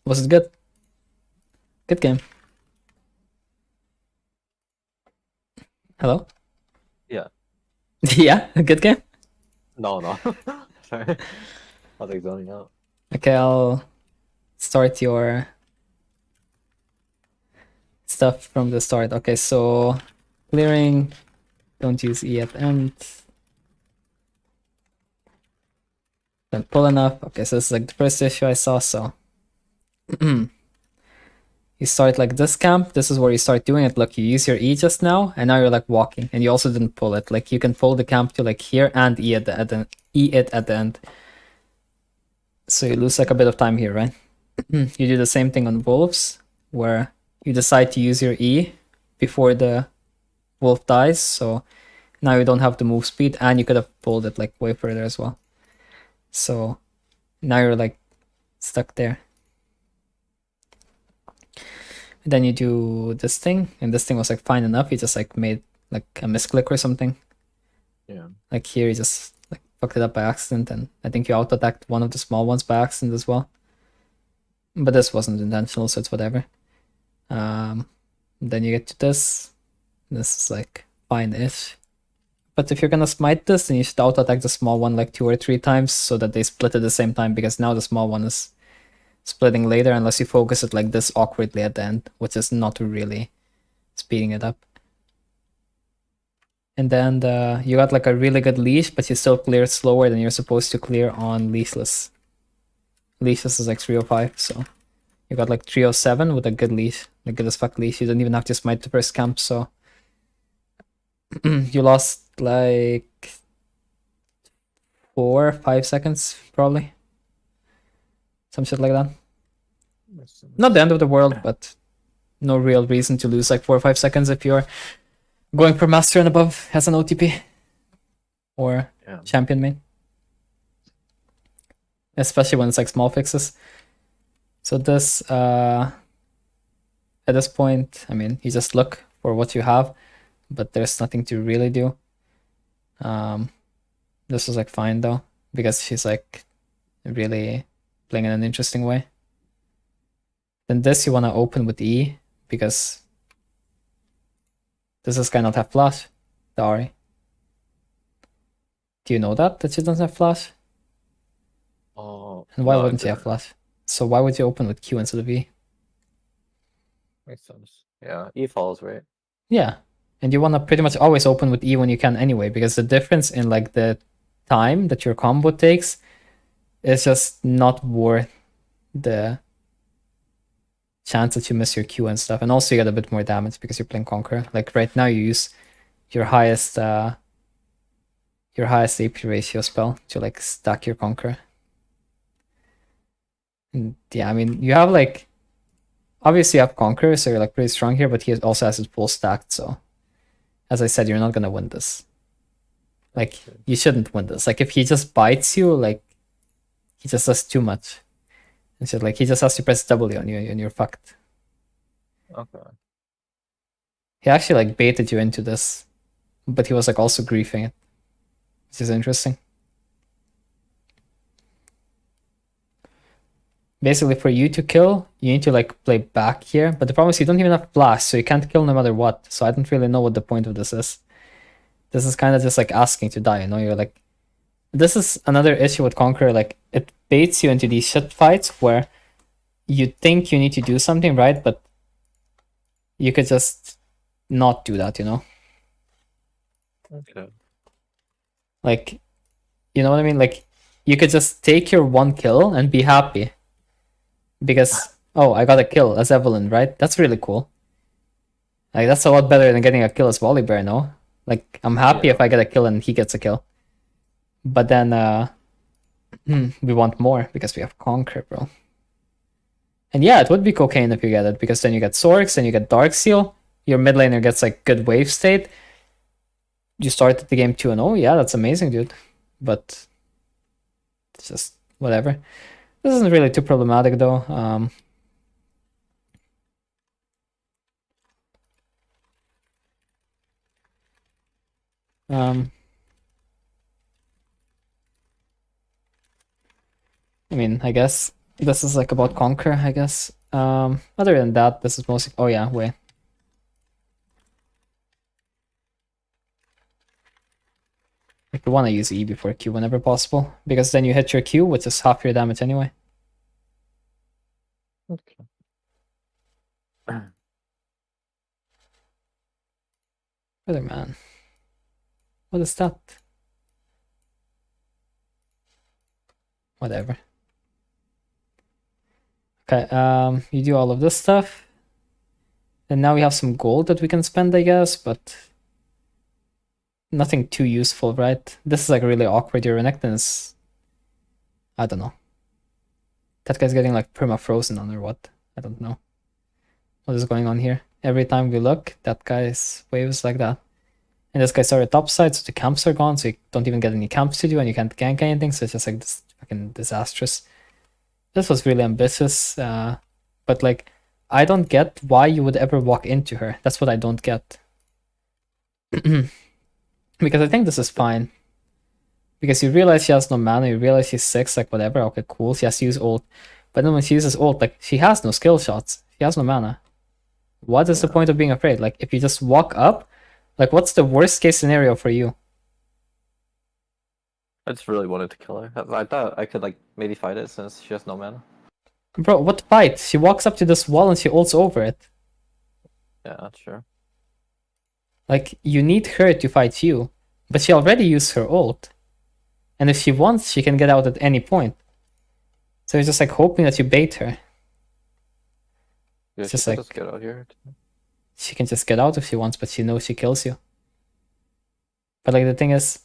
Was it good? Good game. Hello? Yeah. Yeah, a good game? No, no. Sorry. I was like zoning out. Okay, I'll start your stuff from the start. Okay, so clearing, don't use E at end. Don't pull enough. Okay, so this is like the first issue I saw, so you start like this camp, this is where you start doing it. Look, you use your E just now, and now you're like walking, and you also didn't pull it. Like you can pull the camp to like here and E at the end, E it at the end. So you lose like a bit of time here, right? You do the same thing on wolves, where you decide to use your E before the wolf dies, so now you don't have the move speed, and you could have pulled it like way further as well. So now you're like stuck there. Then you do this thing, and this thing was like fine enough. You just like made like a misclick or something. Yeah. Like here, you just like fucked it up by accident, and I think you auto attacked one of the small ones by accident as well. But this wasn't intentional, so it's whatever. Then you get to this. This is like fine-ish. But if you're gonna smite this, then you should auto attack the small one like 2 or 3 times so that they split at the same time, because now the small one is splitting later unless you focus it like this awkwardly at the end, which is not really speeding it up. And then you got like a really good leash, but you still clear slower than you're supposed to clear on leashless. Leashless is like 305, so you got like 307 with a good leash, like good as fuck leash. You don't even have to smite the first camp, so you lost like 4 or 5 seconds probably, some shit like that. Not the end of the world, but no real reason to lose like 4 or 5 seconds if you're going for master and above as an OTP or champion main, especially when it's like small fixes. So this at this point, I mean, you just look for what you have, but there's nothing to really do. This was like fine though, because she's like really playing in an interesting way. Then this you want to open with E, because does this guy not have flash? The Ari. Do you know that she doesn't have flash? Oh. And why No, wouldn't she have flash? So why would you open with Q instead of E? Makes sense. Yeah, E falls, right? Yeah. And you want to pretty much always open with E when you can anyway, because the difference in like the time that your combo takes is just not worth the chance that you miss your Q and stuff. And also you get a bit more damage because you're playing Conqueror. Like right now you use your highest AP ratio spell to like stack your Conqueror. And yeah, I mean you have like obviously you have Conqueror, so you're like pretty strong here, but he also has his full stacked, so as I said, you're not gonna win this. Like you shouldn't win this. Like if he just bites you, like he just does too much. And so like he just has to press W on you and you're fucked. Okay. He actually like baited you into this, but he was like also griefing it, which is interesting. Basically, for you to kill, you need to like play back here. But the problem is you don't even have flash, so you can't kill no matter what. So I don't really know what the point of this is. This is kind of just like asking to die, you know? You're like, this is another issue with Conqueror. Like it baits you into these shit fights where you think you need to do something, right? But you could just not do that, you know? Okay. Like, you know what I mean? Like, you could just take your one kill and be happy. Because, oh, I got a kill as Evelynn, right? That's really cool. Like, that's a lot better than getting a kill as Volibear, no? Like, I'm happy if I get a kill and he gets a kill. But then, we want more because we have Conquer, bro. And yeah, it would be cocaine if you get it, because then you get Sorks, then you get Dark Seal, your mid laner gets like good wave state. You started the game 2-0, yeah, that's amazing, dude. But it's just whatever. This isn't really too problematic though. I mean, I guess this is like about Conqueror, I guess. Other than that, this is mostly... Oh yeah, wait. Like, you want to use E before Q whenever possible, because then you hit your Q, which is half your damage anyway. Okay. Other man. What is that? Whatever. Okay, you do all of this stuff. And now we have some gold that we can spend, I guess, but nothing too useful, right? This is like really awkward. Your Renekton is... I don't know. That guy's getting like perma-frozen on or what? I don't know. What is going on here? Every time we look, that guy's waves like that. And this guy's already topside, so the camps are gone, so you don't even get any camps to do, and you can't gank anything, so it's just like this fucking disastrous. This was really ambitious, but like, I don't get why you would ever walk into her. That's what I don't get. Because I think this is fine. Because you realize she has no mana, you realize she's 6, like whatever, okay, cool, she has to use ult. But then when she uses ult, like, she has no skill shots. She has no mana. What is the point of being afraid? Like, if you just walk up, like, what's the worst case scenario for you? I just really wanted to kill her. I thought I could like maybe fight it since she has no mana. Bro, what fight? She walks up to this wall and she ults over it. Yeah, sure. Like, you need her to fight you. But she already used her ult. And if she wants, she can get out at any point. So it's just like hoping that you bait her. Yeah, It's she just can like... just get out here. She can just get out if she wants, but she knows she kills you. But like, the thing is,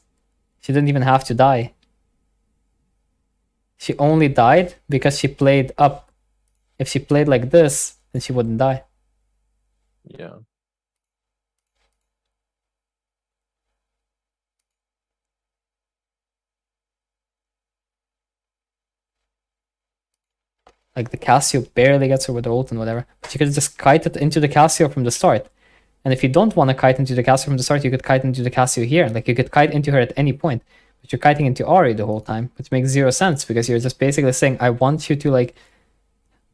she didn't even have to die. She only died because she played up. If she played like this, then she wouldn't die. Yeah. Like, the Cassio barely gets her with the ult and whatever. But you could just kite it into the Cassio from the start. And if you don't want to kite into the Cassio from the start, you could kite into the Cassio here. Like, you could kite into her at any point. But you're kiting into Ari the whole time, which makes zero sense, because you're just basically saying, I want you to, like,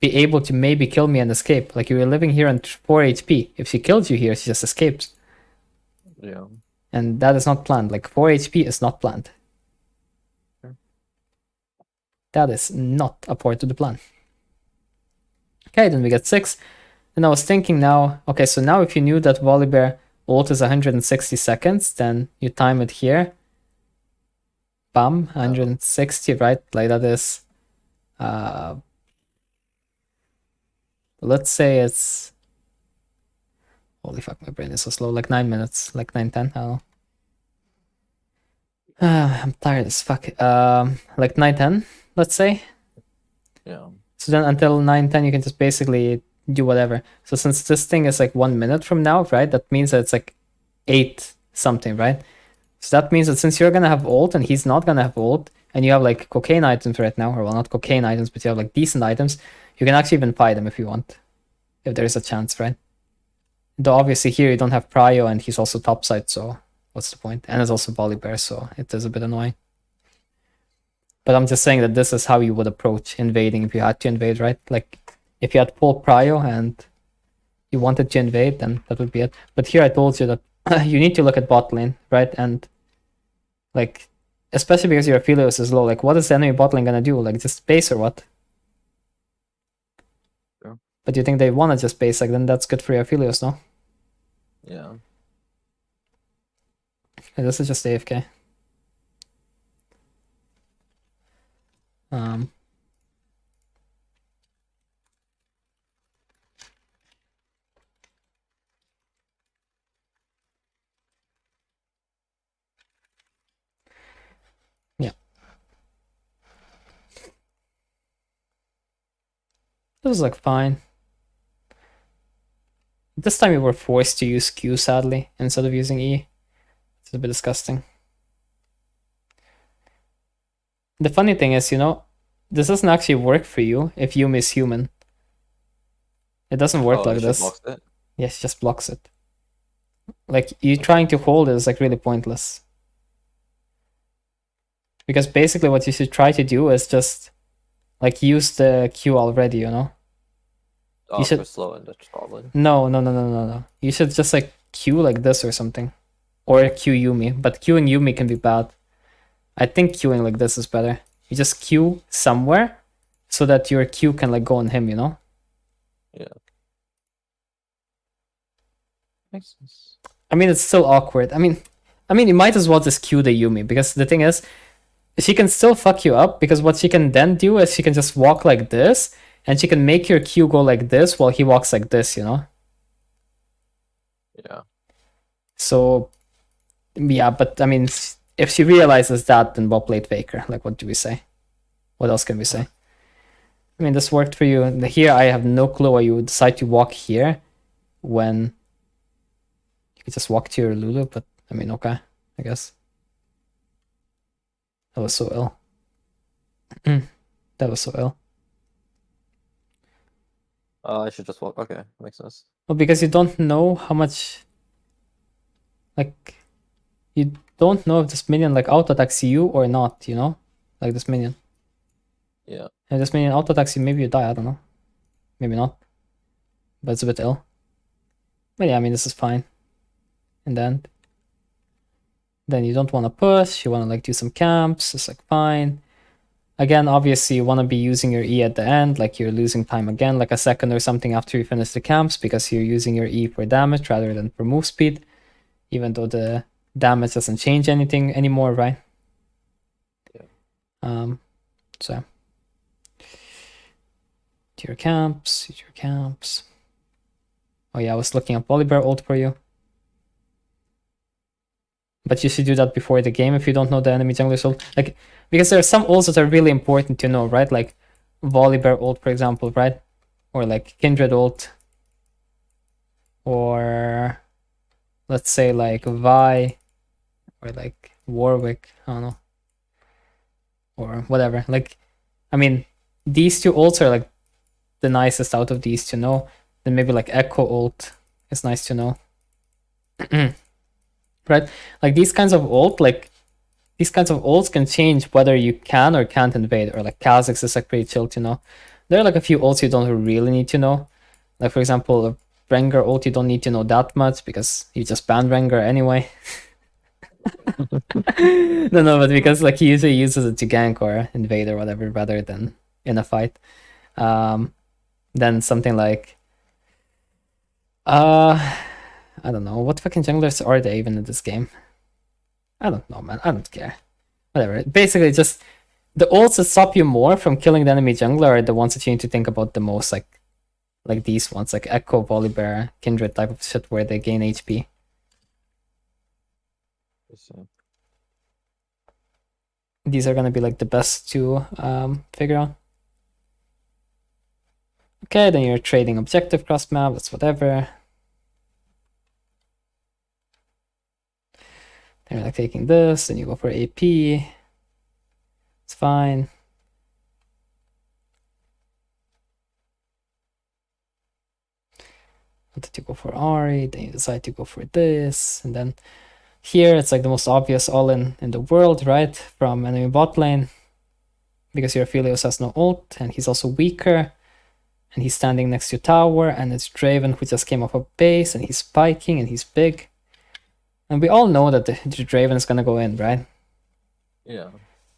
be able to maybe kill me and escape. Like, you were living here on 4 HP. If she killed you here, she just escapes. Yeah. And that is not planned. Like, 4 HP is not planned. Sure. That is not a part of the plan. Okay, then we get 6. And I was thinking now, okay, so now if you knew that Volibear ult is 160 seconds, then you time it here. Bam, 160, right? Like, that is... let's say it's... Holy fuck, my brain is so slow. Like 9 minutes, like 9, 10, I don't know. I'm tired as fuck. Like 9, 10, let's say. Yeah. So then until 9, 10, you can just basically do whatever. So since this thing is like 1 minute from now, right? That means that it's like 8 something, right? So that means that since you're gonna have ult and he's not gonna have ult, and you have like cocaine items right now, or well, not cocaine items, but you have like decent items, you can actually even fight him if you want. If there is a chance, right? Though obviously here you don't have Prio and he's also topside, so what's the point? And it's also Volibear, so it is a bit annoying. But I'm just saying that this is how you would approach invading if you had to invade, right? Like, if you had full Prio and you wanted to invade, then that would be it. But here I told you that you need to look at bot lane, right? And, like, especially because your Aphelios is low, like, what is the enemy bot lane gonna do? Like, just base or what? Sure. But you think they wanna just base, like, then that's good for your Aphelios, no? Yeah. Okay, this is just AFK. Yeah. This was like fine. This time we were forced to use Q, sadly, instead of using E. It's a bit disgusting. The funny thing is, you know, this doesn't actually work for you if you miss human. It doesn't work like this. Blocks it? Yes, just blocks it. Like, you trying to hold it is like really pointless. Because basically what you should try to do is just Like use the Q already, you know? Oh, should- for slow and Dutch goblin. No. You should just like Q like this or something. Or Q Yumi. But Qing Yumi can be bad. I think queuing like this is better. You just queue somewhere so that your Q can like go on him, you know? Yeah. Makes sense. I mean, it's still awkward. I mean, you might as well just queue the Yumi, because the thing is, she can still fuck you up, because what she can then do is she can just walk like this, and she can make your Q go like this while he walks like this, you know? Yeah. So, yeah, but I mean, if she realizes that, then well played, Faker. Like, what do we say? What else can we say? I mean, this worked for you. And here, I have no clue why you would decide to walk here when you could just walk to your Lulu, but I mean, okay, I guess. That was so ill. That was so ill. I should just walk. Okay, makes sense. Well, because you don't know how much, like, you don't know if this minion like auto attacks you or not, you know? Like this minion. Yeah. If this minion auto attacks you, maybe you die, I don't know. Maybe not. But it's a bit ill. But yeah, I mean, this is fine. In the end. Then you don't want to push, you want to like do some camps, it's like fine. Again, obviously you want to be using your E at the end, like you're losing time again, like a second or something after you finish the camps, because you're using your E for damage rather than for move speed, even though the damage doesn't change anything anymore, right? Yeah. So to your camps, to your camps. Oh yeah, I was looking up Volibear ult for you. But you should do that before the game if you don't know the enemy jungler's ult. Like, because there are some ults that are really important to know, right? Like Volibear ult, for example, right? Or like Kindred ult. Or let's say like Vi. Or like Warwick, I don't know. Or whatever. Like, I mean, these two ults are like the nicest out of these to know. Then maybe like Echo ult is nice to know. Right? Like these kinds of ults can change whether you can or can't invade, or like Kha'Zix is like pretty chill to know. There are like a few ults you don't really need to know. Like for example, a Rengar ult you don't need to know that much because you just ban Rengar anyway. No, but because like he usually uses it to gank or invade or whatever rather than in a fight. Then something like I don't know, what fucking junglers are there even in this game? I don't know, man. I don't care. Whatever. Basically, just the ults that stop you more from killing the enemy jungler are the ones that you need to think about the most, like these ones, like Echo, Volibear, Kindred type of shit where they gain HP. These are gonna be like the best to figure out. Okay, then you're trading objective cross map, that's whatever. Then you're like taking this, then you go for AP. It's fine. Wanted to go for Ari, then you decide to go for this, and then here it's like the most obvious all-in in the world, right? From enemy bot lane. Because your Aphelios has no ult, and he's also weaker. And he's standing next to tower, and it's Draven who just came off a base, and he's spiking, and he's big. And we all know that the Draven is gonna go in, right? Yeah.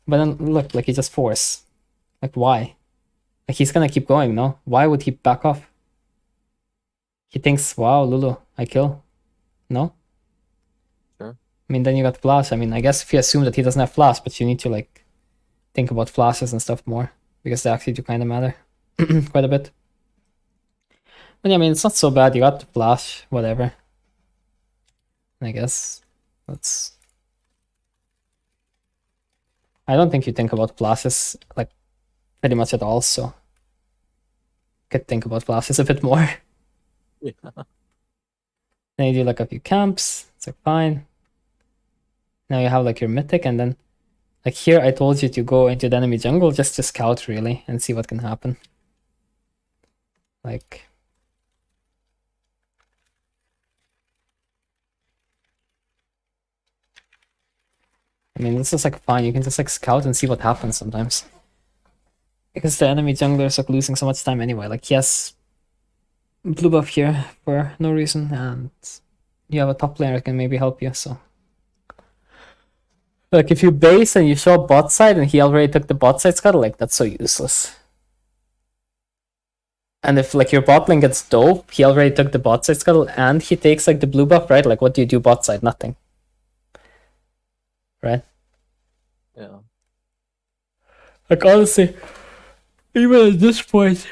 But then look, like he just force. Like why? Like he's gonna keep going, no? Why would he back off? He thinks, wow, Lulu, I kill. No? Sure. I mean, then you got flash. I mean, I guess if you assume that he doesn't have flash, but you need to like think about flashes and stuff more, because they actually do kind of matter quite a bit. But yeah, I mean, it's not so bad. You got the flash, whatever. I guess that's. I don't think you think about flashes like pretty much at all, so could think about flashes a bit more. Yeah. Then you do like a few camps. It's like fine. Now you have like your mythic, and then like here I told you to go into the enemy jungle just to scout really and see what can happen. Like. I mean, this is like fine. You can just like scout and see what happens sometimes. Because the enemy jungler is like losing so much time anyway. Like he has blue buff here for no reason, and you have a top laner that can maybe help you. So like if you base and you show bot side and he already took the bot side scuttle, like that's so useless. And if like your bot lane gets dope, he already took the bot side scuttle and he takes like the blue buff, right? Like what do you do bot side? Nothing. Right? Yeah. Like honestly, even at this point,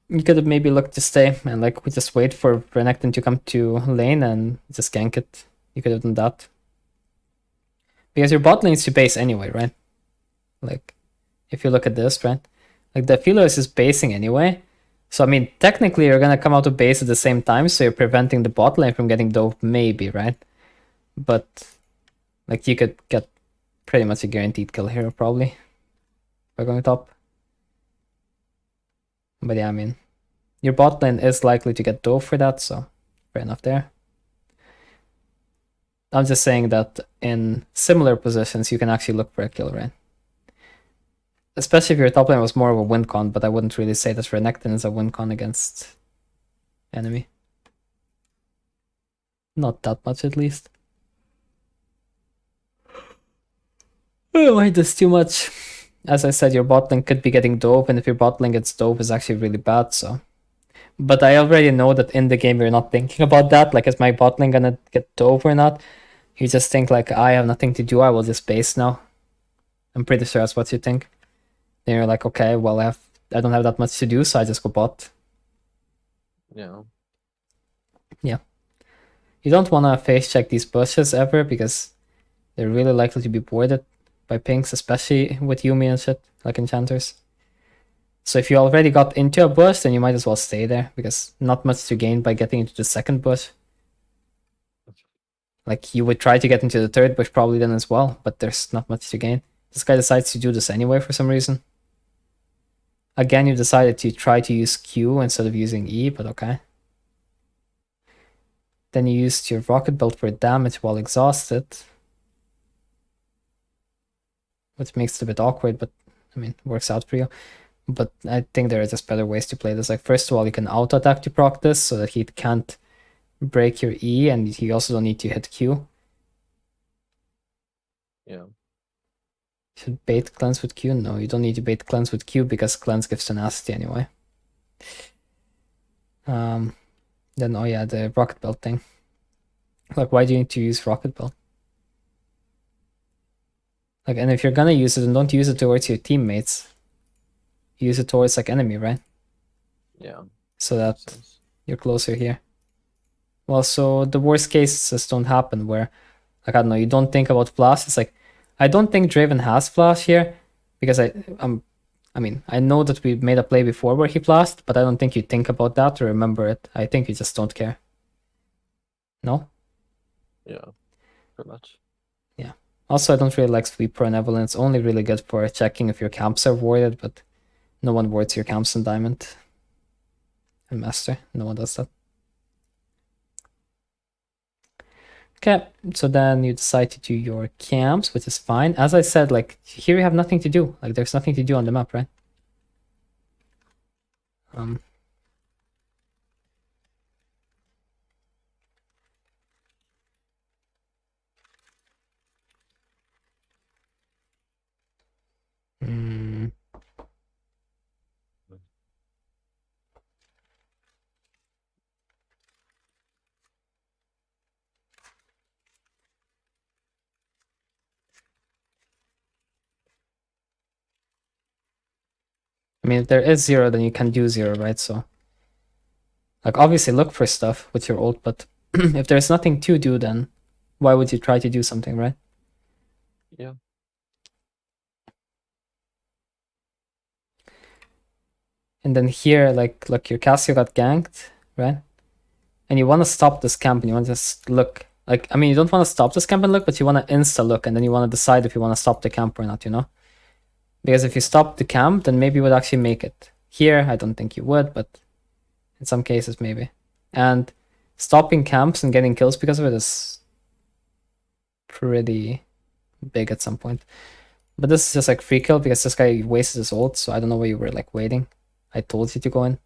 you could have maybe looked to stay and like we just wait for Renekton to come to lane and just gank it. You could have done that. Because your bot lane is to base anyway, right? Like if you look at this, right? Like the Philos is basing anyway. So I mean technically you're gonna come out to base at the same time, so you're preventing the bot lane from getting dope, maybe, right? But like you could get pretty much a guaranteed kill here probably by going top. But yeah, I mean your bot lane is likely to get dope for that, so fair enough there. I'm just saying that in similar positions you can actually look for a kill, right? Especially if your top lane was more of a win con, but I wouldn't really say that Renekton is a win con against enemy. Not that much, at least. I don't mind this too much. As I said, your bot lane could be getting dope, and if your bot lane gets dope, it's actually really bad, so... But I already know that in the game you're not thinking about that, like is my bot lane gonna get dope or not? You just think like, I have nothing to do, I will just base now. I'm pretty sure that's what you think. Then you're like, okay, well I don't have that much to do, so I just go bot. Yeah. Yeah. You don't want to face check these bushes ever, because they're really likely to be boarded by pinks, especially with Yumi and shit, like enchanters. So if you already got into a bush, then you might as well stay there, because not much to gain by getting into the second bush. Like you would try to get into the third bush probably then as well, but there's not much to gain. This guy decides to do this anyway for some reason. Again, you decided to try to use Q instead of using E, but okay. Then you used your rocket belt for damage while exhausted. Which makes it a bit awkward, but I mean, it works out for you. But I think there are just better ways to play this. Like, first of all, you can auto-attack to proc this so that he can't break your E, and you also don't need to hit Q. Yeah. Should bait cleanse with Q? No, you don't need to bait cleanse with Q because cleanse gives tenacity anyway. Then, oh yeah, the rocket belt thing. Like, why do you need to use rocket belt? Like, and if you're gonna use it, then don't use it towards your teammates. Use it towards like enemy, right? Yeah. So that you're closer here. Well, so the worst cases don't happen where, like, I don't know, you don't think about flash. It's like, I don't think Draven has flash here because I mean, I know that we made a play before where he flashed, but I don't think you think about that or remember it. I think you just don't care. No? Yeah, pretty much. Yeah. Also, I don't really like Sweeper and Evelynn. It's only really good for checking if your camps are warded, but no one wards your camps in Diamond. And Master, no one does that. Okay, so then you decide to do your camps, which is fine. As I said, like, here you have nothing to do. Like, there's nothing to do on the map, right? I mean, if there is 0, then you can do 0, right? So, like, obviously look for stuff with your ult, but if there's nothing to do, then why would you try to do something, right? Yeah. And then here, like, look, your Cassio got ganked, right? And you want to stop this camp and you want to just look. Like, I mean, you don't want to stop this camp and look, but you want to insta-look, and then you want to decide if you want to stop the camp or not, you know? Because if you stop the camp, then maybe you would actually make it. Here, I don't think you would, but in some cases, maybe. And stopping camps and getting kills because of it is pretty big at some point. But this is just like free kill because this guy wasted his ult, so I don't know why you were like waiting. I told you to go in.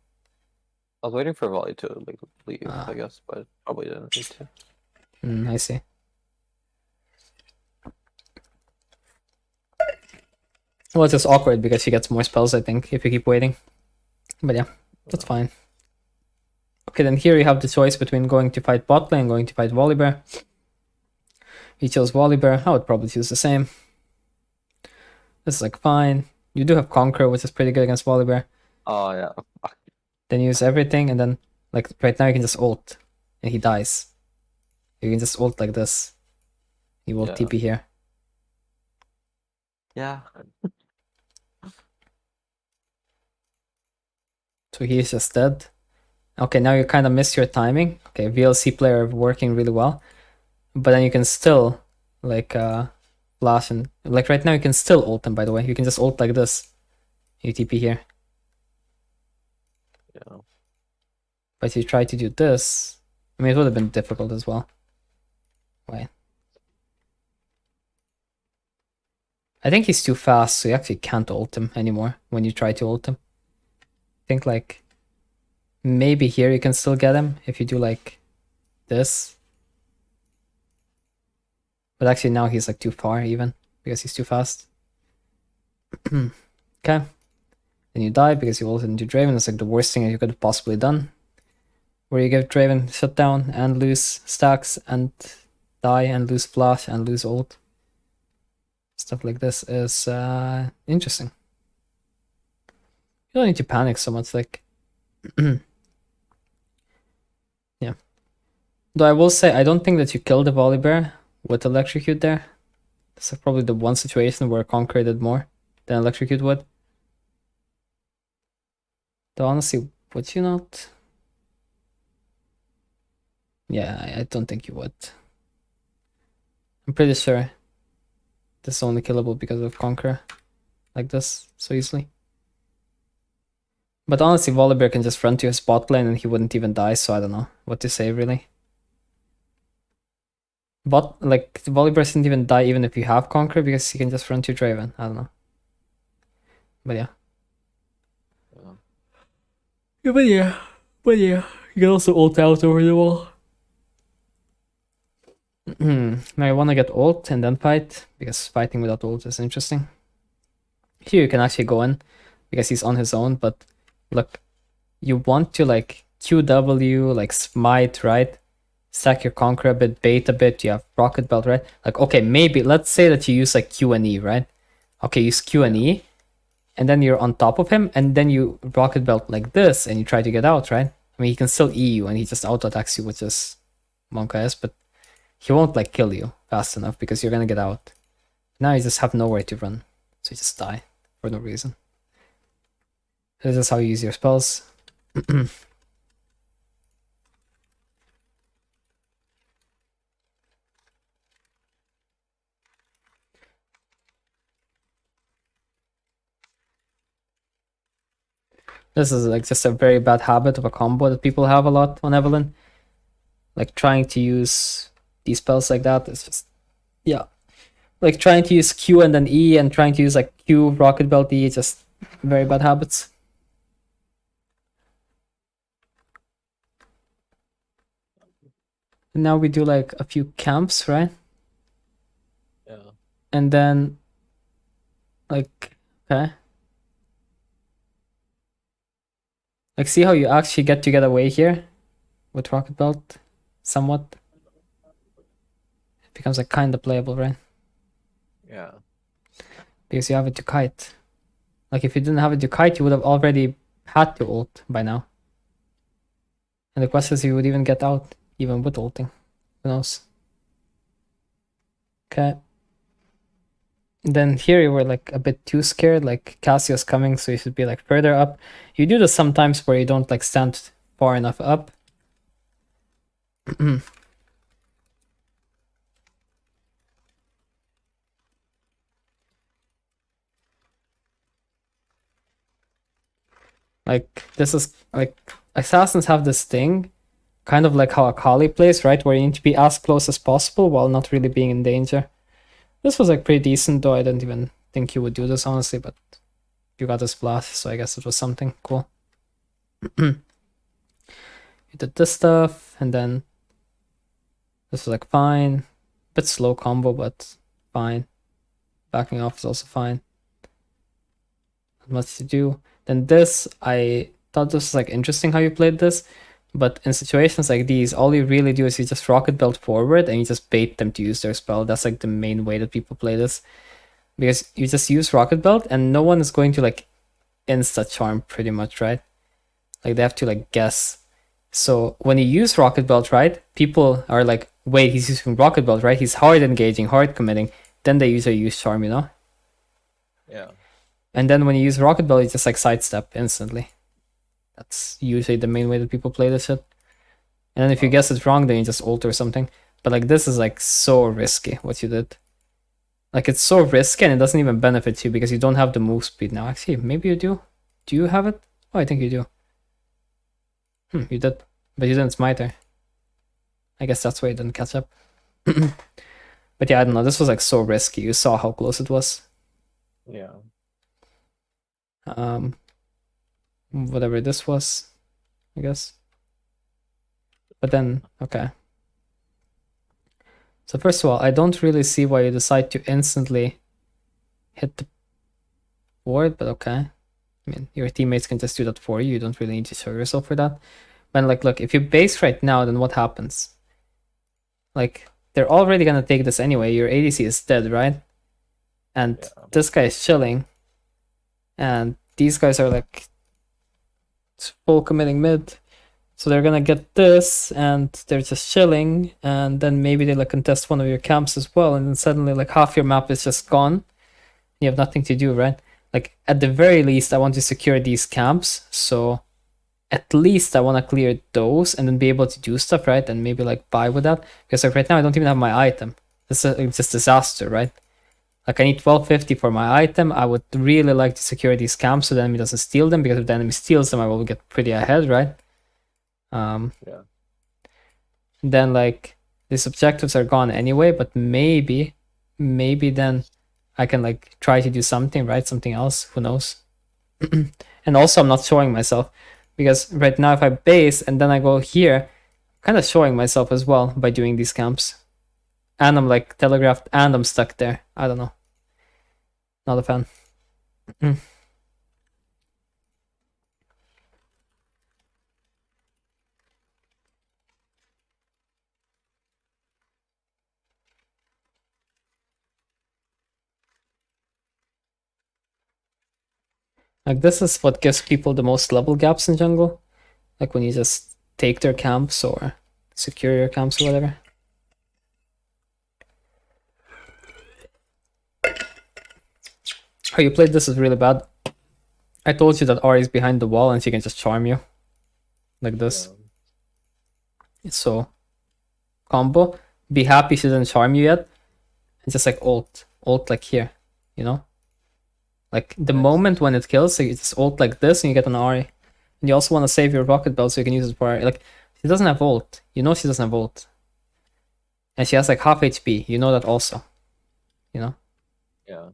I was waiting for Volley to like leave, Ah. I guess, but probably didn't need to. I see. Well, it's just awkward because he gets more spells, I think, if you keep waiting. But yeah, that's fine. Okay, then here you have the choice between going to fight bot lane and going to fight Volibear. He chose Volibear. I would probably choose the same. This is like fine. You do have Conqueror, which is pretty good against Volibear. Oh yeah. Then use everything, and then like right now you can just ult, and he dies. You can just ult like this. He will TP here. Yeah. So he's just dead. Okay, now you kind of miss your timing. Okay, VLC player working really well. But then you can still, like, flash and... Like, right now you can still ult him, by the way. You can just ult like this. You TP here. Yeah. But if you try to do this... I mean, it would have been difficult as well. Wait. I think he's too fast, so you actually can't ult him anymore when you try to ult him. I think, like... Maybe here you can still get him if you do, like, this. But actually now he's, like, too far, even. Because he's too fast. Okay. Then you die because you ulted into Draven. It's, like, the worst thing you could have possibly done. Where you give Draven shutdown and lose stacks and die and lose flash and lose ult. Stuff like this is interesting. You don't need to panic so much, like... Yeah. Though I will say, I don't think that you kill the Volibear with Electrocute there. That's like probably the one situation where Conqueror did more than Electrocute would. Though honestly, would you not? Yeah, I don't think you would. I'm pretty sure this is only killable because of Conqueror. Like this, so easily. But honestly, Volibear can just run to his bot lane and he wouldn't even die, so I don't know what to say, really. But, like, Volibear doesn't even die even if you have Conqueror because he can just run to Draven. I don't know. But yeah. But yeah. You can also ult out over the wall. Now I want to get ult and then fight, because fighting without ult is interesting. Here you can actually go in, because he's on his own, but look, you want to like QW, like smite, right? Stack your Conqueror a bit, bait a bit, you have Rocket Belt, right? Like, okay, maybe, let's say that you use like Q and E, right? Okay, use Q and E, and then you're on top of him, and then you Rocket Belt like this, and you try to get out, right? I mean, he can still E you, and he just auto-attacks you with just Monk S, but he won't like kill you fast enough because you're gonna get out. Now you just have nowhere to run, so you just die for no reason. This is how you use your spells. This is like just a very bad habit of a combo that people have a lot on Evelynn. Like trying to use these spells like that is just, yeah. Like trying to use Q and then E and trying to use like Q, Rocket Belt E, just very bad habits. And now we do like a few camps, right? Yeah. And then, like, okay. Like, see how you actually get to get away here with Rocket Belt, somewhat. It becomes like kind of playable, right? Yeah. Because you have it to kite. Like, if you didn't have it to kite, you would have already had to ult by now. And the question is, you would even get out, even with ulting. Who knows? Okay. Then here you were like a bit too scared, like Cassio's coming, so you should be like further up. You do this sometimes where you don't like stand far enough up. Like, this is like, assassins have this thing, kind of like how Akali plays, right? Where you need to be as close as possible while not really being in danger. This was like pretty decent, though I didn't even think you would do this honestly, but you got this flash, so I guess it was something cool. You did this stuff, and then this was like fine. Bit slow combo, but fine. Backing off is also fine. Not much to do. Then this, I thought this was like interesting how you played this, but in situations like these, all you really do is you just rocket belt forward and you just bait them to use their spell. That's like the main way that people play this, because you just use rocket belt and no one is going to like insta charm pretty much, right? Like they have to like guess. So when you use rocket belt, right, people are like, wait, he's using rocket belt, right? He's hard engaging, hard committing. Then they usually use charm, you know? Yeah. And then when you use rocket belt, you just like sidestep instantly. That's usually the main way that people play this shit. And then if you guess it wrong, then you just ult or something. But like this is like so risky what you did. Like it's so risky and it doesn't even benefit you because you don't have the move speed now. Actually, maybe you do. Do you have it? Oh, I think you do. You did. But you didn't smite her. I guess that's why you didn't catch up. But yeah, I don't know. This was like so risky. You saw how close it was. Yeah. Whatever this was, I guess. But then, okay. So first of all, I don't really see why you decide to instantly hit the board, but okay. I mean, your teammates can just do that for you. You don't really need to show yourself for that. But like, look, if you base right now, then what happens? Like, they're already gonna take this anyway. Your ADC is dead, right? And this guy is chilling. And these guys are like full committing mid. So they're gonna get this, and they're just chilling, and then maybe they like contest one of your camps as well, and then suddenly like half your map is just gone. You have nothing to do, right? Like at the very least, I want to secure these camps, so at least I want to clear those and then be able to do stuff, right? And maybe like buy with that, because like right now I don't even have my item. This is just disaster, right? Like I need 1250 for my item. I would really like to secure these camps so the enemy doesn't steal them, because if the enemy steals them, I will get pretty ahead, right? Yeah. Then like these objectives are gone anyway, but maybe then I can like try to do something, right? Something else, who knows? And also I'm not showing myself, because right now if I base and then I go here, I'm kind of showing myself as well by doing these camps. And I'm like telegraphed and I'm stuck there. I don't know. Not a fan. Like this is what gives people the most level gaps in jungle. Like when you just take their camps or secure your camps or whatever. How you played this is really bad. I told you that Ari is behind the wall and she can just charm you. Like this. It's so combo. Be happy she didn't charm you yet. And just like ult. Ult like here. You know? Like the moment when it kills, so you just ult like this and you get an Ari. And you also want to save your rocket belt so you can use it for Ari. Like she doesn't have ult. You know she doesn't have ult. And she has like half HP. You know that also. You know? Yeah.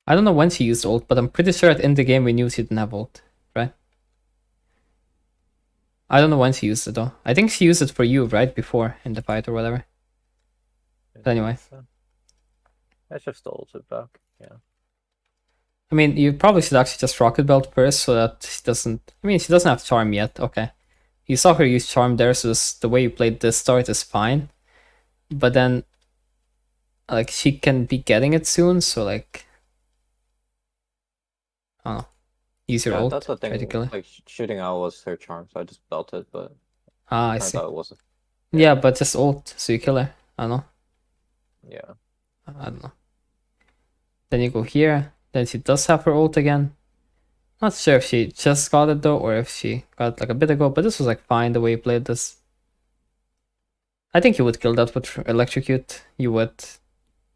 I don't know when she used ult, but I'm pretty sure at in the game we knew she didn't have ult, right? I don't know when she used it though. I think she used it for you, right? Before in the fight or whatever. But anyway. I should have stole it back, yeah. I mean, you probably should actually just rocket belt first so that she doesn't... I mean, she doesn't have charm yet, okay. You saw her use charm there, so the way you played this start is fine. But then, like, she can be getting it soon, so like... I don't know. Use your ult, that's the thing. try to kill her. Like shooting out was her charm, so I just belted, but I see. it wasn't. Yeah, but just ult, so you kill her. I don't know. Yeah. I don't know. Then you go here. Then she does have her ult again. Not sure if she just got it though, or if she got it like a bit ago, but this was like fine the way you played this. I think you would kill that with electrocute. You would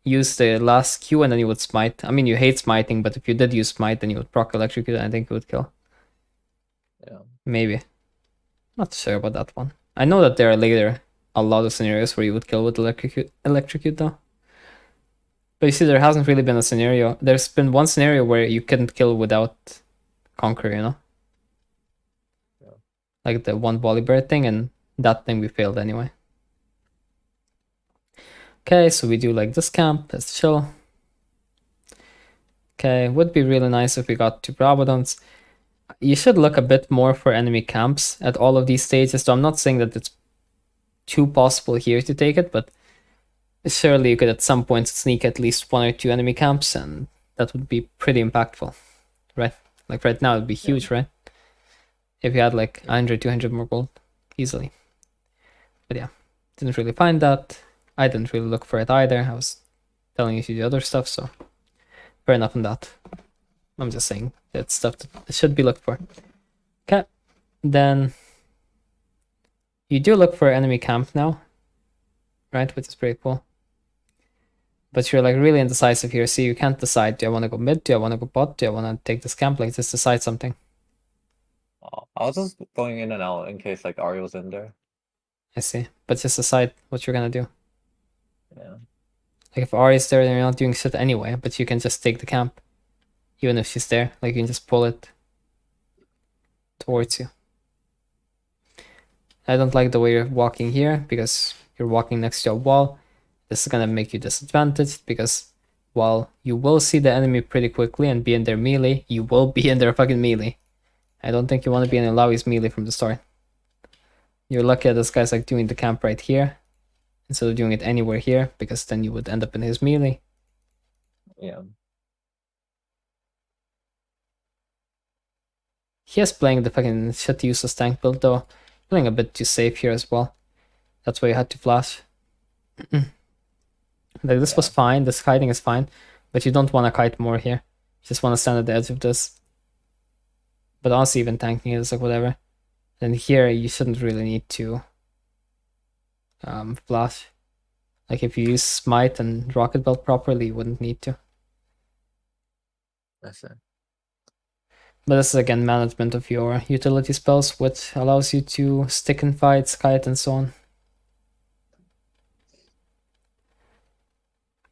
use the last Q and then you would smite. I mean, you hate smiting, but if you did use smite, then you would proc electrocute and I think you would kill. Yeah. Maybe. Not sure about that one. I know that they're later a lot of scenarios where you would kill with electrocute though. But you see, there hasn't really been a scenario. There's been one scenario where you couldn't kill without Conqueror, you know? Yeah. Like the one volley bird thing, and that thing we failed anyway. Okay, so we do like this camp, let's chill. Okay, would be really nice if we got 2 Brabodons. You should look a bit more for enemy camps at all of these stages, so I'm not saying that it's too possible here to take it, but surely you could at some point sneak at least 1 or 2 enemy camps, and that would be pretty impactful, right? Like right now, it'd be huge, right? If you had like 100, 200 more gold, easily. But yeah, didn't really find that. I didn't really look for it either. I was telling you to do other stuff, so fair enough on that. I'm just saying that's stuff that should be looked for. Okay, then you do look for enemy camp now, right? Which is pretty cool. But you're like really indecisive here. See, you can't decide. Do I want to go mid? Do I want to go bot? Do I want to take this camp? Like, just decide something. I was just going in and out in case like Ari was in there. I see. But just decide what you're gonna do. Yeah. Like if Ari's there, then you're not doing shit anyway. But you can just take the camp, even if she's there. Like you can just pull it towards you. I don't like the way you're walking here because you're walking next to a wall. This is gonna make you disadvantaged because while you will see the enemy pretty quickly and be in their melee, you will be in their fucking melee. I don't think you want to be in Alawi's melee from the start. You're lucky that this guy's like doing the camp right here instead of doing it anywhere here, because then you would end up in his melee. Yeah. He is playing the fucking shit useless tank build though. Playing a bit too safe here as well. That's why you had to flash. Like this was fine, this kiting is fine, but you don't want to kite more here. You just want to stand at the edge of this. But honestly, even tanking is like whatever. And here you shouldn't really need to flash. Like if you use smite and rocket belt properly, you wouldn't need to. That's it. But this is again management of your utility spells, which allows you to stick in fights, kite, and so on.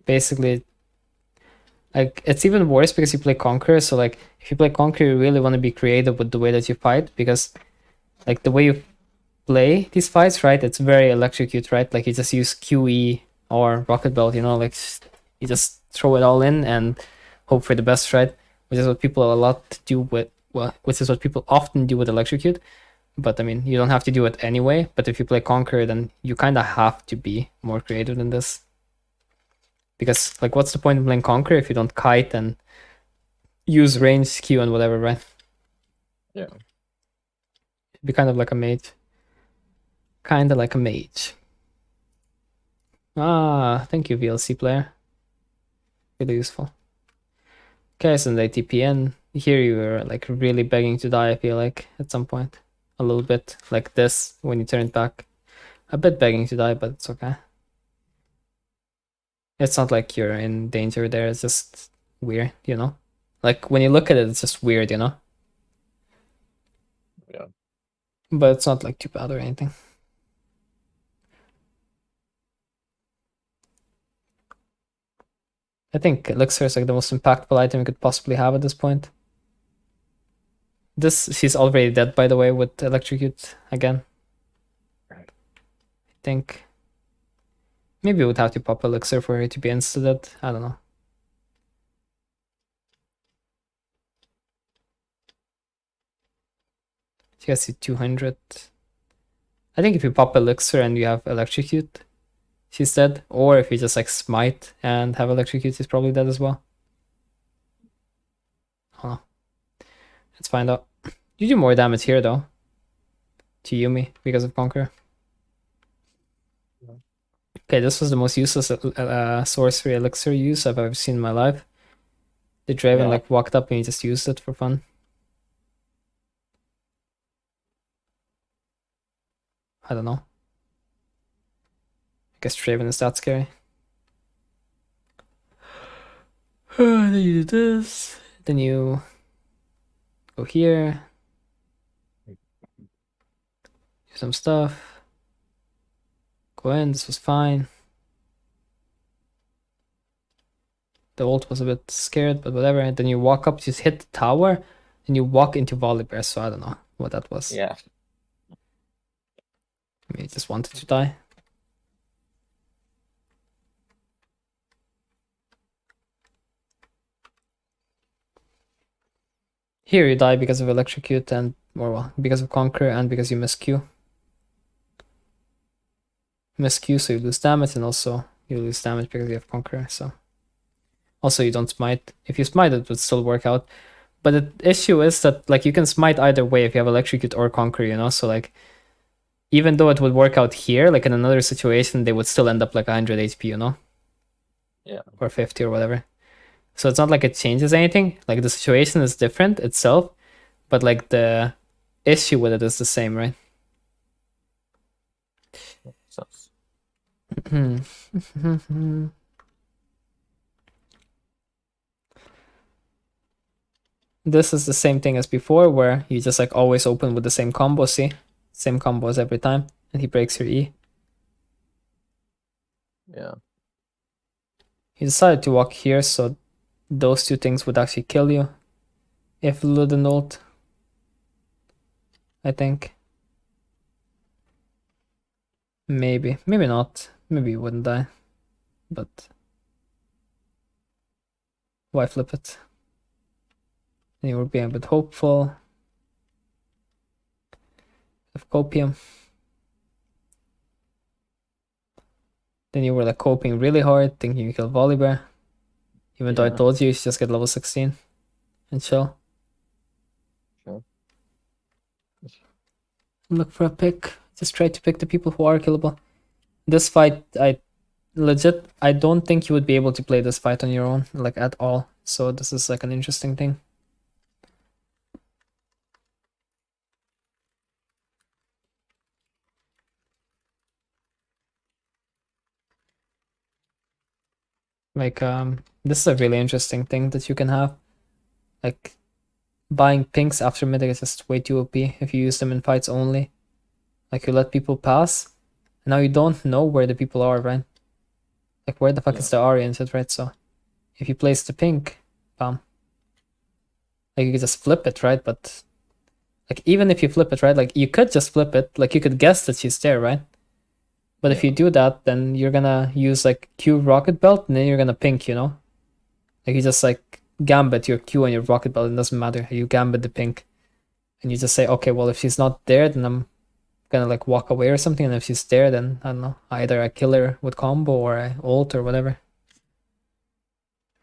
Basically, like it's even worse because you play Conqueror. So like if you play Conqueror, you really want to be creative with the way that you fight, because like the way you play these fights, right? It's very electrocute, right? Like you just use QE or rocket belt, you know, like you just throw it all in and hope for the best, right? Which is what people a lot do with, well, which is what people often do with electrocute. But I mean, you don't have to do it anyway. But if you play Conqueror, then you kind of have to be more creative than this. Because like, what's the point of playing Conqueror if you don't kite and use range, Q, and whatever, right? Yeah. It'd be kind of like a mage. Kind of like a mage. Ah, thank you, VLC player. Really useful. Okay, so they TP in. Here you were like really begging to die, I feel like, at some point. A little bit like this when you turn it back. A bit begging to die, but it's okay. It's not like you're in danger there, it's just weird, you know? Like when you look at it, it's just weird, you know? Yeah. But it's not like too bad or anything. I think Elixir is like the most impactful item you could possibly have at this point. She's already dead, by the way, with Electrocute again. Right. I think maybe we would have to pop Elixir for her to be insta-dead. I don't know. She gets you 200. I think if you pop Elixir and you have Electrocute, she's dead. Or if you just like Smite and have Electrocute, she's probably dead as well. Huh. Let's find out. You do more damage here though. To Yumi because of Conqueror. Okay, this was the most useless sorcery elixir use I've ever seen in my life. The Draven like walked up and he just used it for fun. I don't know. I guess Draven is that scary. Then you do this. Then you go here. Do some stuff. Go in, this was fine. The ult was a bit scared, but whatever. And then you walk up, just hit the tower, and you walk into Volibear, so I don't know what that was. Yeah. Maybe he just wanted to die. Here you die because of Electrocute and, or well, because of Conqueror and because you miss Q. Miss Q, so you lose damage, and also you lose damage because you have Conqueror, so. Also, you don't smite. If you smite, it would still work out. But the issue is that, like, you can smite either way if you have Electrocute or Conqueror, you know? So, like, even though it would work out here, like, in another situation, they would still end up, like, 100 HP, you know? Yeah. Or 50 or whatever. So it's not like it changes anything. Like, the situation is different itself, but, like, the issue with it is the same, right? So, This is the same thing as before, where you just like always open with the same combo, see? Same combos every time, and he breaks your E. yeah. He decided to walk here, so those two things would actually kill you. If Luden ult, I think. Maybe. Maybe not. Maybe you wouldn't die. But why flip it? And you were being a bit hopeful. Of copium. Then you were like coping really hard, thinking you killed Volibear. Even though I Yeah. told you should just get level 16 and chill. Sure. Look for a pick. Just try to pick the people who are killable. This fight, I don't think you would be able to play this fight on your own, like at all. So this is like an interesting thing. Like, this is a really interesting thing that you can have. Like, buying pinks after Mythic is just way too OP if you use them in fights only. Like, you let people pass, and now you don't know where the people are, right? Like, where the fuck is the Ahri and shit, right? So, if you place the pink, bam. Like, you could just flip it, right? But, like, even if you flip it, right? Like, you could just flip it. Like, you could guess that she's there, right? But if you do that, then you're gonna use, like, Q Rocket Belt, and then you're gonna pink, you know? Like, you just, like, gambit your Q and your Rocket Belt, it doesn't matter. You gambit the pink. And you just say, okay, well, if she's not there, then I'm gonna, like, walk away or something. And if she's there, then, I don't know, either I kill her with combo or I ult or whatever.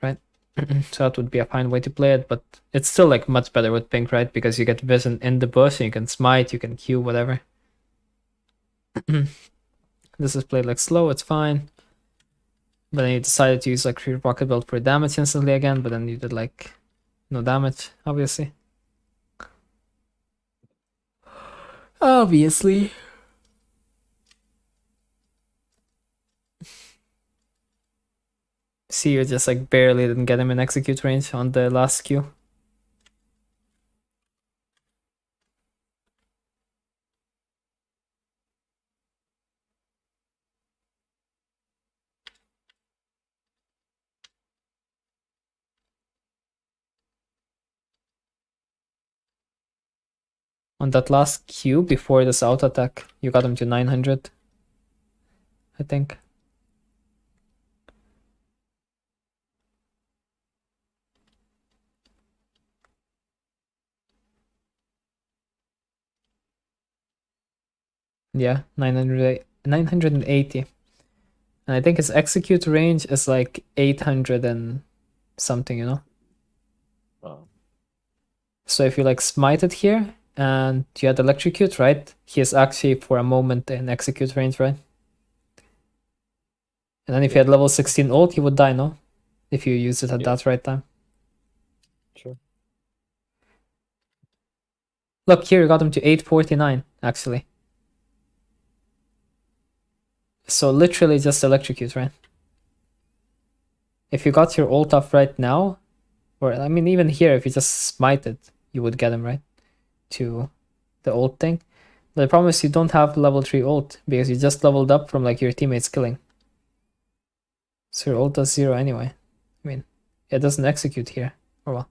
Right? So that would be a fine way to play it, but it's still, like, much better with pink, right? Because you get vision in the bush, and you can smite, you can Q, whatever. This is played, like, slow, it's fine. But then you decided to use, like, free rocket belt for damage instantly again, but then you did, like, no damage, obviously. Obviously. See, you just, like, barely didn't get him in execute range on the last Q. On that last Q before this auto attack, you got him to 900, I think. Yeah, 980. And I think his execute range is like 800 and something, you know? Oh. So if you, like, smite it here and you had electrocute, right? He is actually for a moment in execute range, right? And then if you had level 16 ult, he would die, no? If you use it at that right time. Sure. Look, here you got him to 849, actually. So literally just electrocute, right? If you got your ult off right now, or I mean even here, if you just smite it, you would get him, right? To the ult thing. But the problem is you don't have level 3 ult because you just leveled up from like your teammates killing. So your ult does 0 anyway. I mean, it doesn't execute here. Or well,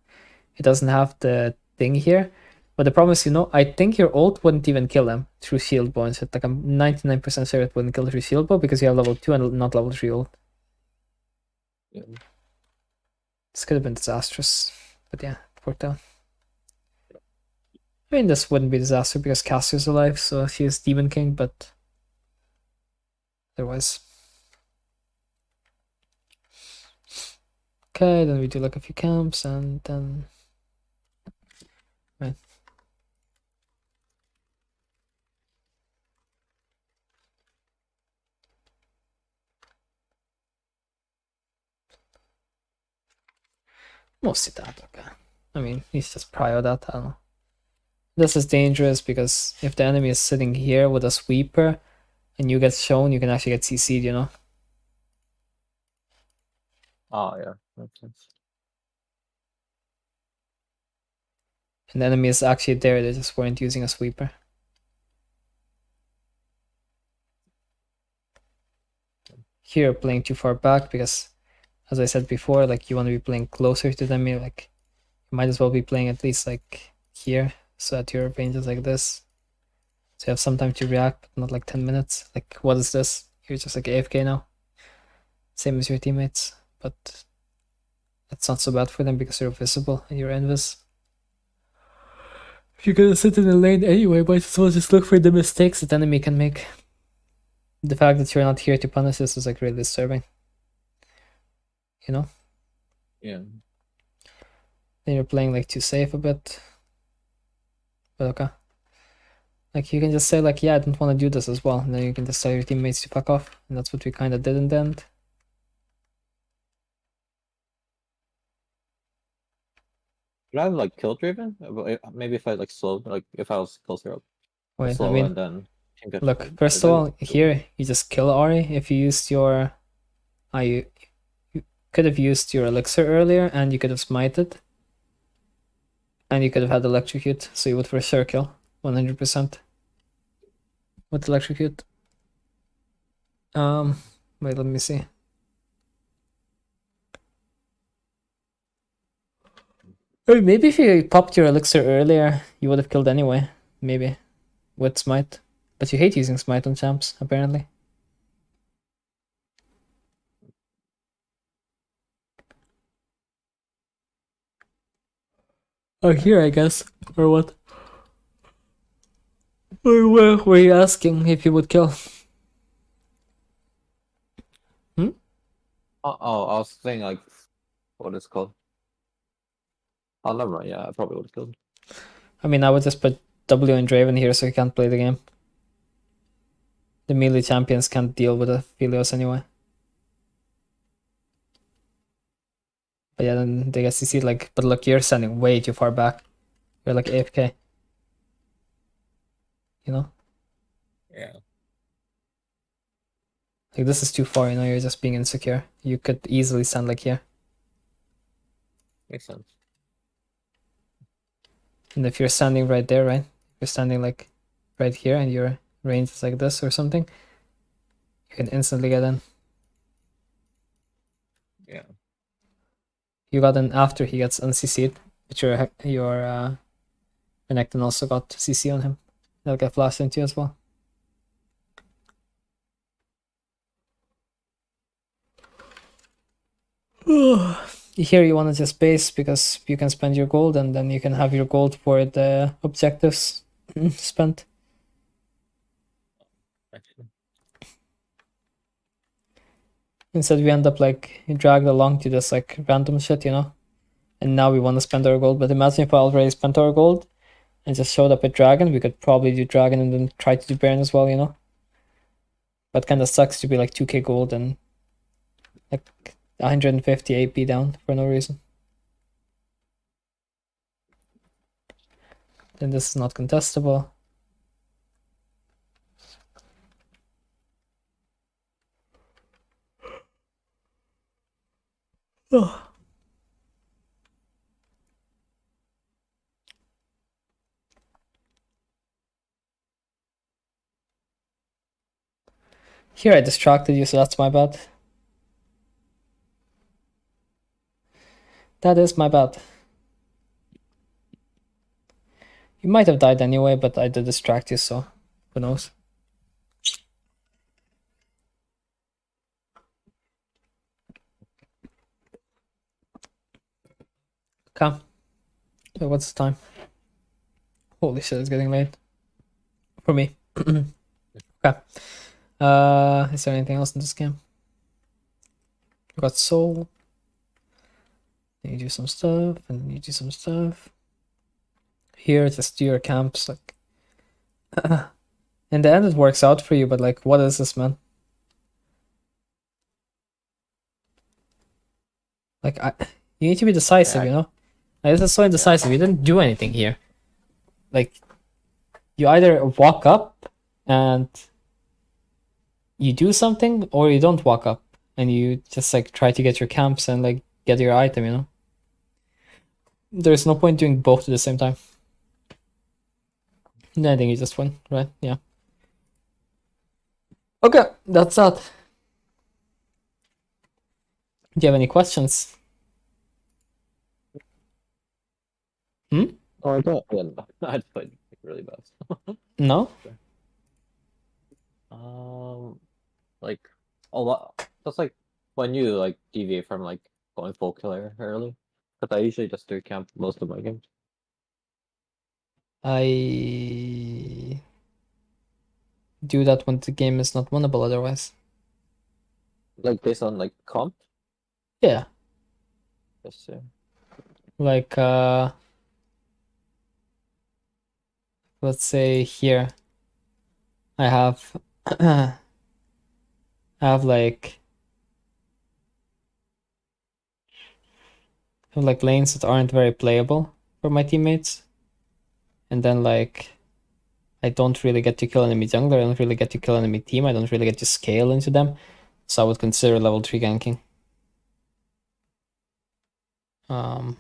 it doesn't have the thing here. But the problem is, you know, I think your ult wouldn't even kill him through shield bow and shit. Like I'm 99% sure it wouldn't kill through shield bow because you have level 2 and not level 3 ult. Yeah. This could have been disastrous. But yeah, it worked out. I mean, this wouldn't be disaster because Cassier's alive, so he is Demon King, but otherwise. Okay, then we do like a few camps and then. Right. Mostly that, okay. I mean, he's just prio that, I don't know. This is dangerous because if the enemy is sitting here with a sweeper and you get shown, you can actually get CC'd, you know? Oh yeah, makes sense. And the enemy is actually there, they just weren't using a sweeper. Here, playing too far back because, as I said before, like you want to be playing closer to them, like you might as well be playing at least like here, so that your range is like this. So you have some time to react, but not like 10 minutes. Like, what is this? You're just like AFK now. Same as your teammates, but it's not so bad for them because you're visible and you're invis. If you're gonna sit in the lane anyway, might as well just look for the mistakes that enemy can make. The fact that you're not here to punish this is like really disturbing. You know? Yeah. Then you're playing like too safe a bit. But okay. Like you can just say like, yeah, I don't want to do this as well. And then you can just tell your teammates to fuck off. And that's what we kind of did in the end. Could I have like kill driven? Maybe if I like slow, like if I was closer up, Wait, I slow mean, and then look, first of all, here you just kill Ari if you used your you could have used your elixir earlier and you could have smited. And you could have had electrocute, so you would for sure kill 100% with electrocute. Wait, let me see. Or maybe if you popped your elixir earlier, you would have killed anyway. Maybe with smite, but you hate using smite on champs apparently. Oh, here I guess, or what? Or where were you asking if you would kill? Hmm? Oh, I was saying like, what is it called? Oh, never mind. Yeah, I probably would have killed. I mean, I would just put W and Draven here so he can't play the game. The melee champions can't deal with the Philios anyway. But yeah, then they get CC like, but look, you're standing way too far back. You're like AFK, you know? Yeah, Like this is too far, you know, you're just being insecure. You could easily stand like here. makes sense. And if you're standing right there, right? You're standing like right here and your range is like this or something, you can instantly get in. Yeah, You got in after he gets unCC'd, but your Renekton also got CC on him. They'll get flashed into you as well. Here you want to just base because you can spend your gold and then you can have your gold for the objectives spent. actually. Instead we end up like dragged along to this like random shit, you know? And now we want to spend our gold, but imagine if I already spent our gold and just showed up at dragon, we could probably do dragon and then try to do baron as well, you know? But kind of sucks to be like 2k gold and like 150 AP down for no reason. Then this is not contestable. Oh. Here I distracted you, so that's my bad. That is my bad. You might have died anyway, but I did distract you, so who knows. Okay. So what's the time? Holy shit, it's getting late. For me. Okay. Is there anything else in this game? We got soul. Then you do some stuff, and then you do some stuff. Here, just do your camps, like. In the end, it works out for you, but like, what is this, man? Like, you need to be decisive, you know? Like, this is so indecisive. You didn't do anything here. Like, you either walk up and you do something, or you don't walk up and you just like try to get your camps and like get your item, you know? There's no point doing both at the same time. No, I think you just win, right? Yeah. Okay, that's that. Do you have any questions? Oh, I don't. Yeah, I just played like, really bad. No? Like a lot. That's like when you like deviate from like going full killer early. Because I usually just do camp most of my games. I do that when the game is not winnable otherwise. Like based on like comp. Yeah. Yes, Like, let's say here I have I have like lanes that aren't very playable for my teammates. And then like I don't really get to kill enemy jungler, I don't really get to kill enemy team, I don't really get to scale into them. So I would consider level 3 ganking. Um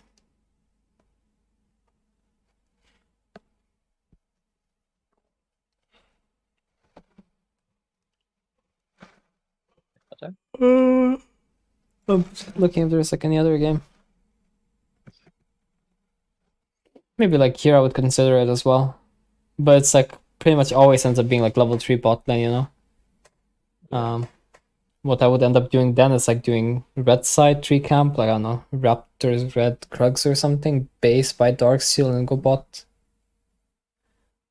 I'm just looking if there's like any other game. Maybe like here I would consider it as well. But it's like pretty much always ends up being like level 3 bot lane, you know? What I would end up doing then is like doing red side tree camp, like I don't know, Raptors, red Krugs or something, base by Darksteel and go bot.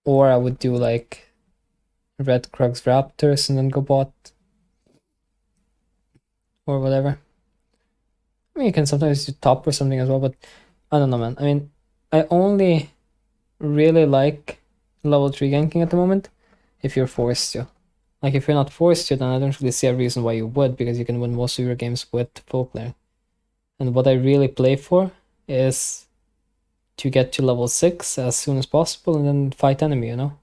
Or I would do like red Krugs Raptors and then go bot. Or whatever. I mean, you can sometimes do top or something as well, but I don't know, man. I mean, I only really like level 3 ganking at the moment if you're forced to. Like, if you're not forced to, then I don't really see a reason why you would, because you can win most of your games with full clear. And what I really play for is to get to level 6 as soon as possible and then fight enemy, you know?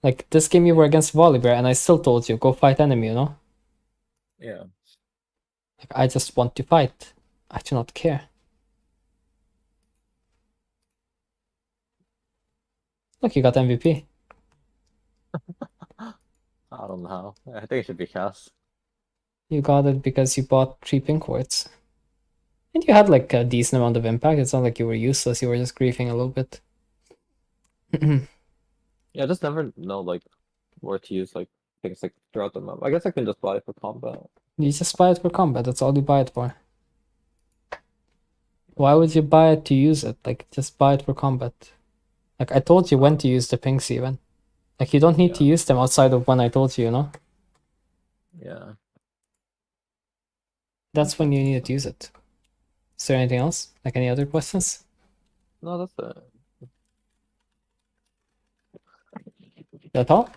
Like, this game you were against Volibear, and I still told you, go fight enemy, you know? Yeah. Like, I just want to fight. I do not care. Look, you got MVP. I don't know how. I think it should be cast. You got it because you bought 3 pink wards. And you had like a decent amount of impact. It's not like you were useless, you were just griefing a little bit. Yeah, I just never know like where to use like things like throughout the map. I guess I can just buy it for combat. You just buy it for combat, that's all you buy it for. Why would you buy it to use it? Like, just buy it for combat. Like, I told you when to use the pinks even. Like, you don't need to use them outside of when I told you, you know? Yeah. That's when you need to use it. Is there anything else? Like, any other questions? No, that's it. That's all?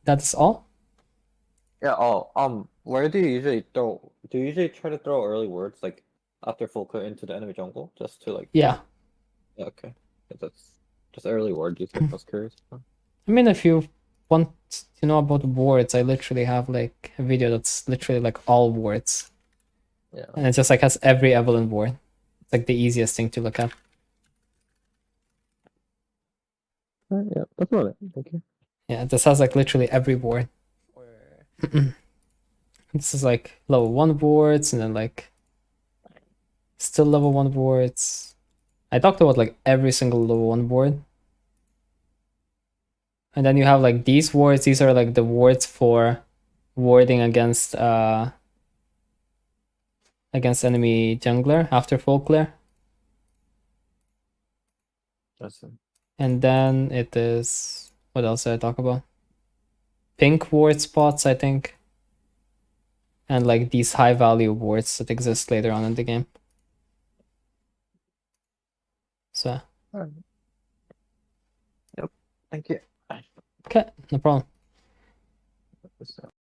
That's all? Yeah, where do you usually throw do you usually try to throw early words like after full cut into the enemy jungle just to like Yeah. okay. That's just early word you think I was curious. I mean, if you want to know about wards, I literally have like a video that's literally like all wards. Yeah. And it just like has every Evelynn ward. It's like the easiest thing to look at. Yeah, that's about it. Thank you. Yeah, this has like literally every ward. This is like level 1 wards, and then like still level 1 wards. I talked about like every single level 1 ward. And then you have like these wards. These are like the wards for warding against enemy jungler after full clear. That's it. And then it is, what else did I talk about? Pink ward spots, I think. And like these high value wards that exist later on in the game. So, Alright. Yep. Thank you. okay, no problem. So-